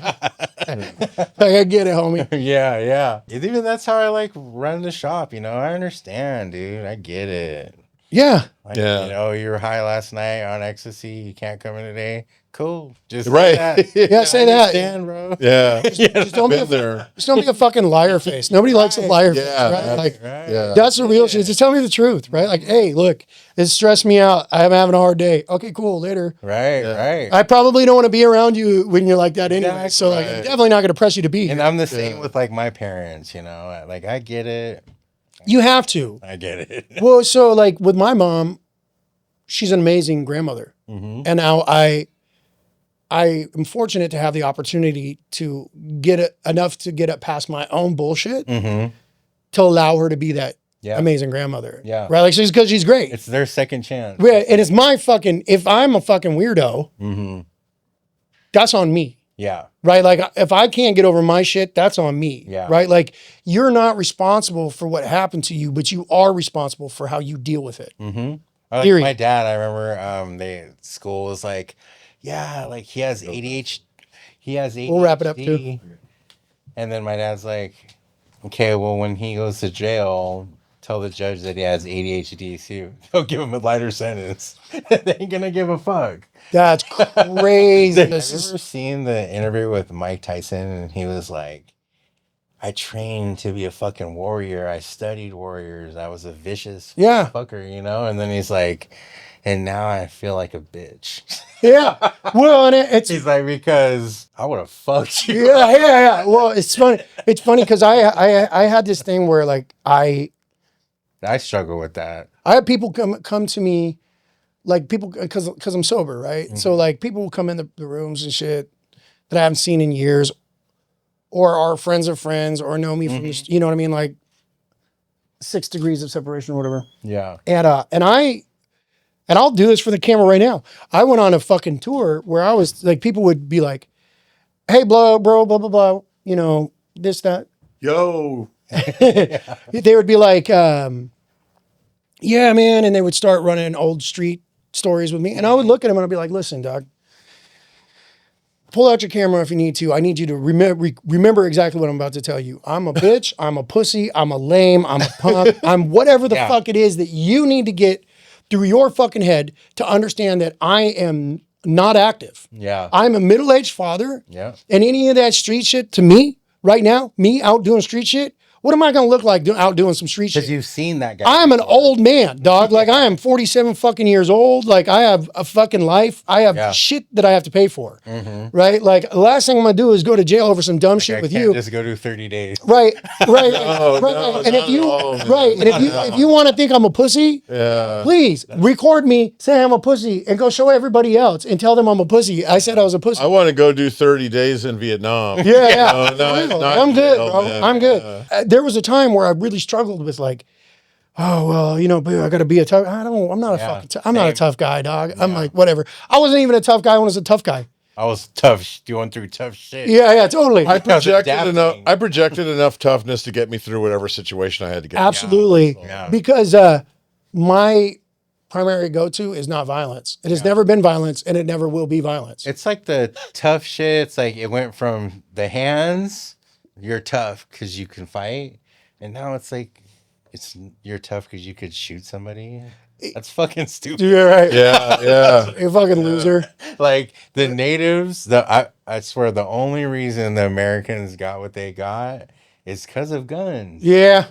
Like, I get it, homie. Yeah. Even that's how I like run the shop. I understand, dude. I get it. Yeah. Like, Yeah. you were high last night on ecstasy. You can't come in today. Cool. Just Right. say that. Yeah, say that. Understand, bro. Yeah. Just don't be Been there. just don't be a fucking liar face. Nobody likes a liar face, Yeah. right? Like, Yeah. that's the real shit. Just tell me the truth, right? Like, hey, look, it stressed me out. I'm having a hard day. Okay, cool. Later. Right. I probably don't want to be around you when you're like that anyway. Exactly. So, like, I'm definitely not going to press you to be And here. I'm the same with like my parents, like I get it. You have to. I get it. Well, so like with my mom, she's an amazing grandmother. And now I am fortunate to have the opportunity to get enough to get up past my own bullshit to allow her to be that amazing grandmother. Yeah. Right. Like, because she's great. It's their second chance. Yeah, and it's my fucking, if I'm a fucking weirdo, that's on me. Yeah. Right. Like, if I can't get over my shit, that's on me. Yeah. Right. Like, you're not responsible for what happened to you, but you are responsible for how you deal with it. Like Period. my dad, I remember school was like, yeah, like he has ADHD. He has ADHD. We'll wrap it up, too. And then my dad's like, okay, well, when he goes to jail, tell the judge that he has ADHD. See, they'll give him a lighter sentence. They ain't gonna give a fuck. That's crazy. Have you ever seen the interview with Mike Tyson? And he was like, I trained to be a fucking warrior. I studied warriors. I was a vicious fucker, And then he's like, and now I feel like a bitch. Yeah. Well, and it's He's like, because I would have fucked you. yeah. Well, it's funny. It's funny because I had this thing where, like, I struggle with that. I have people come to me, like, people, because I'm sober, right? So, like, people will come in the rooms and shit, that I haven't seen in years, or are friends of friends, or know me from, you know what I mean? Like 6 degrees of separation or whatever. Yeah. And I'll do this for the camera right now. I went on a fucking tour where I was like, people would be like, hey, bro, blah, blah, blah, you know, this, that. Yo. They would be like, yeah, man. And they would start running old street stories with me. And I would look at them and I'd be like, listen, dog, pull out your camera if you need to. I need you to remember exactly what I'm about to tell you. I'm a bitch. I'm a pussy. I'm a lame. I'm a punk. I'm whatever the fuck it is that you need to get through your fucking head to understand that I am not active. Yeah. I'm a middle-aged father. Yeah. And any of that street shit to me right now, me out doing street shit, what am I going to look like out doing some street shit? Because you've seen that guy. I'm an old man, dog. Like I am 47 fucking years old. Like I have a fucking life. I have shit that I have to pay for. Right? Like the last thing I'm going to do is go to jail over some dumb shit I with can't you. just go do 30 days. Right. Right. No, right. no, And if not you at all, right, and if you want to think I'm a pussy, please record me, say I'm a pussy, and go show everybody else and tell them I'm a pussy. I said I was a pussy. I want to go do 30 days in Vietnam. Yeah. No, I'm good, bro. man. I'm good. There was a time where I really struggled with like, oh, well, you know, I got to be a tough, I'm not a fucking, I'm not a tough guy, dog. I'm like, whatever. I wasn't even a tough guy when I was a tough guy. I was tough, going through tough shit. Yeah, totally. I projected adapting. enough toughness to get me through whatever situation I had to get. Absolutely. Yeah. Because my primary go-to is not violence. It has never been violence, and it never will be violence. It's like the tough shit. It's like it went from the hands, you're tough because you can fight, and now it's like you're tough because you could shoot somebody. That's fucking stupid. You're right. Yeah. You're a fucking loser. Like the natives, I swear the only reason the Americans got what they got is because of guns. Yeah.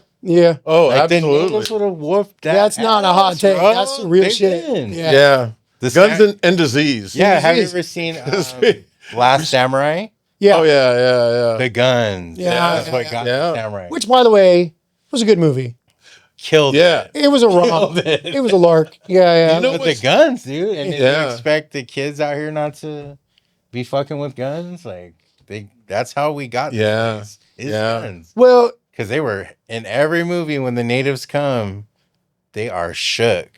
Oh, Like the absolutely. natives would have whooped that. That's not a hot take. bro. That's the real They shit. did. Yeah. The Guns and disease. Yeah, have you Disease. ever seen Last Samurai? Yeah. Oh, yeah. The guns. Yeah, That's what got yeah. the samurai. Which, by the way, was a good movie. Killed Yeah. It was a romp. Killed it. It was a lark. Yeah. You know with the what's- guns, dude. And Yeah. you expect the kids out here not to be fucking with guns? Like that's how we got Yeah. this place, is Yeah. guns. Well, Because they were in every movie when the natives come, they are shook.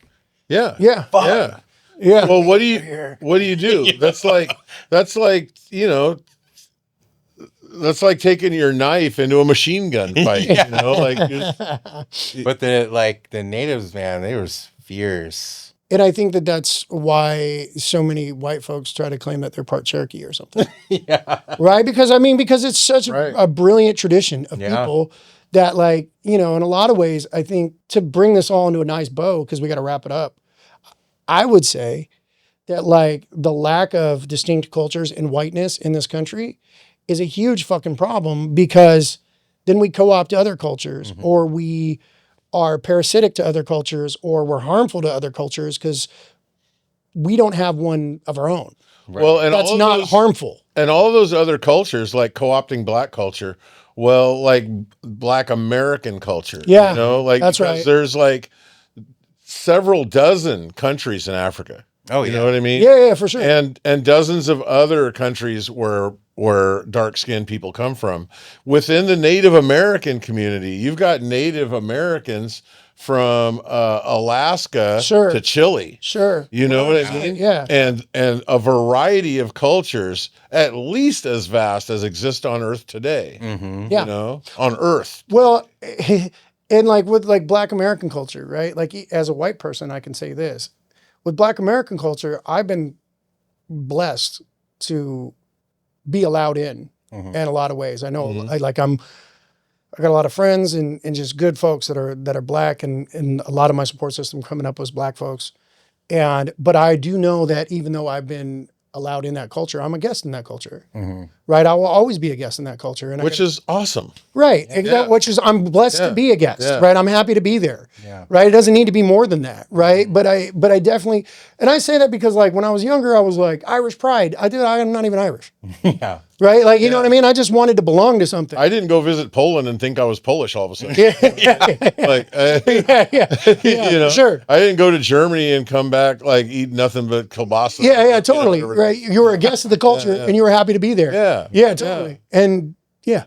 Yeah. yeah. Yeah. Yeah. Well, what do you do? That's like, you know, that's like taking your knife into a machine gun fight, you know, like But the natives, man, they were fierce. And I think that's why so many white folks try to claim that they're part Cherokee or something. Yeah. Right? Because it's such Right. a brilliant tradition of Yeah. people that, like, you know, in a lot of ways, I think to bring this all into a nice bow, because we got to wrap it up, I would say that like the lack of distinct cultures and whiteness in this country is a huge fucking problem, because then we co-opt other cultures, or we are parasitic to other cultures, or we're harmful to other cultures because we don't have one of our own. well, and That's all of not those, harmful. and all of those other cultures, like co-opting black culture. Well, like black American culture. Yeah, you know, like that's because right. There's like several dozen countries in Africa. Oh, You yeah. know what I mean? Yeah, for sure. And dozens of other countries where dark skinned people come from. Within the Native American community, you've got Native Americans from Alaska Sure. to Chile. Sure. You know what I mean? Yeah. And a variety of cultures, at least as vast as exist on Earth today. Mm-hmm. Yeah. You know, on Earth. Well, and like with like Black American culture, right? Like as a white person, I can say this. With Black American culture, I've been blessed to be allowed in in a lot of ways. I know I got a lot of friends and just good folks that are Black, and a lot of my support system coming up was Black folks. But I do know that even though I've been allowed in that culture, I'm a guest in that culture, right? I will always be a guest in that culture, and Which is awesome. right, exactly. Which is, I'm blessed to be a guest, right? I'm happy to be there, right? It doesn't need to be more than that, right? But I definitely, and I say that because like when I was younger, I was like Irish pride. I'm not even Irish. Yeah. right? Like, you know what I mean? I just wanted to belong to something. I didn't go visit Poland and think I was Polish all of a sudden. Like, you know, sure. I didn't go to Germany and come back like eat nothing but kielbasa. Yeah, totally. Right. You were a guest of the culture and you were happy to be there. Yeah. Totally. And yeah,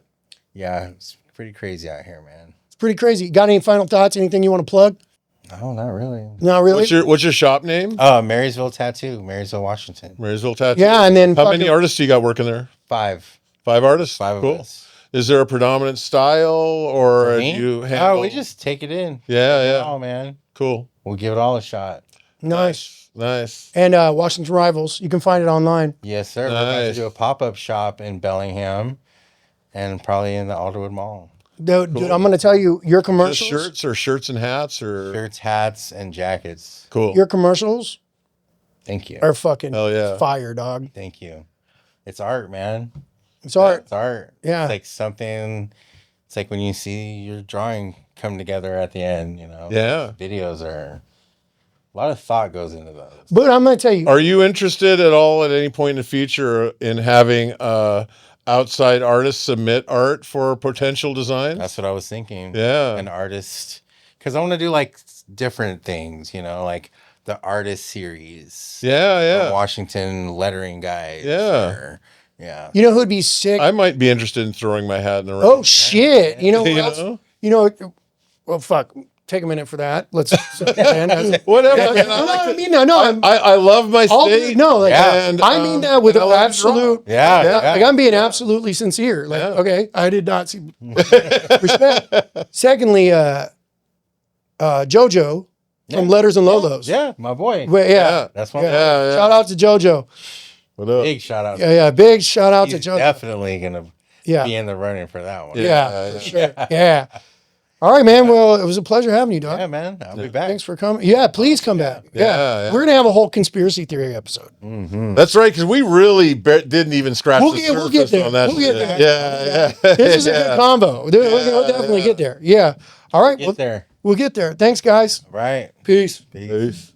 it's pretty crazy out here, man. it's pretty crazy. Got any final thoughts? Anything you want to plug? No, not really. Not really. What's your shop name? Marysville Tattoo, Marysville, Washington. Marysville Tattoo. Yeah, and then how many artists do you got working there? 5. 5 artists. 5 cool. of us. Is there a predominant style, or do you handle? Oh, we just take it in. Yeah. Oh man, Cool. we'll give it all a shot. Nice. And Washington Rivals. You can find it online. Yes, sir. We're about to do a pop-up shop in Bellingham, and probably in the Alderwood Mall. Dude, I'm going to tell you, your Just commercials. shirts or shirts and hats or Shirts, hats, and jackets. cool. Your commercials Thank you. are fucking Hell yeah. fire, dog. Thank you. It's art, man. It's art. It's art. Yeah. It's like something. It's like when you see your drawing come together at the end. You know. Yeah. Videos are. A lot of thought goes into those. But I'm going to tell you. Are you interested at all at any point in the future in having outside artists submit art for potential designs? That's what I was thinking. Yeah. An artist, because I want to do like different things, you know, like the artist series. Yeah. Washington lettering guys. Yeah. Yeah. You know who'd be sick? I might be interested in throwing my hat in the ring. Oh, shit. You know who You else? know? You know, well, fuck. Take a minute for that. Let's. Whatever. I love my state. I mean that with and I love to absolute. draw. Yeah. Like I'm being absolutely sincere. Like, okay, I did not see respect. Secondly, JoJo from Letters and Lolos. Yeah, my boy. Well, yeah. That's one. Yeah. Shout out to JoJo. What up? Big shout out. Yeah. Big shout out to He's JoJo. definitely gonna Yeah. be in the running for that one. Yeah. For sure. Yeah. All right, man. Well, it was a pleasure having you, dog. Yeah, man. I'll be back. Thanks for coming. Yeah, please come back. Yeah. We're gonna have a whole conspiracy theory episode. Mm-hmm. That's right, because we really didn't even scratch the surface we'll get there. on that. We'll get shit. there. Yeah. This is a good combo. Dude, we'll definitely get there. Yeah. All right. Get there. We'll get there. Thanks, guys. Right. Peace. Peace.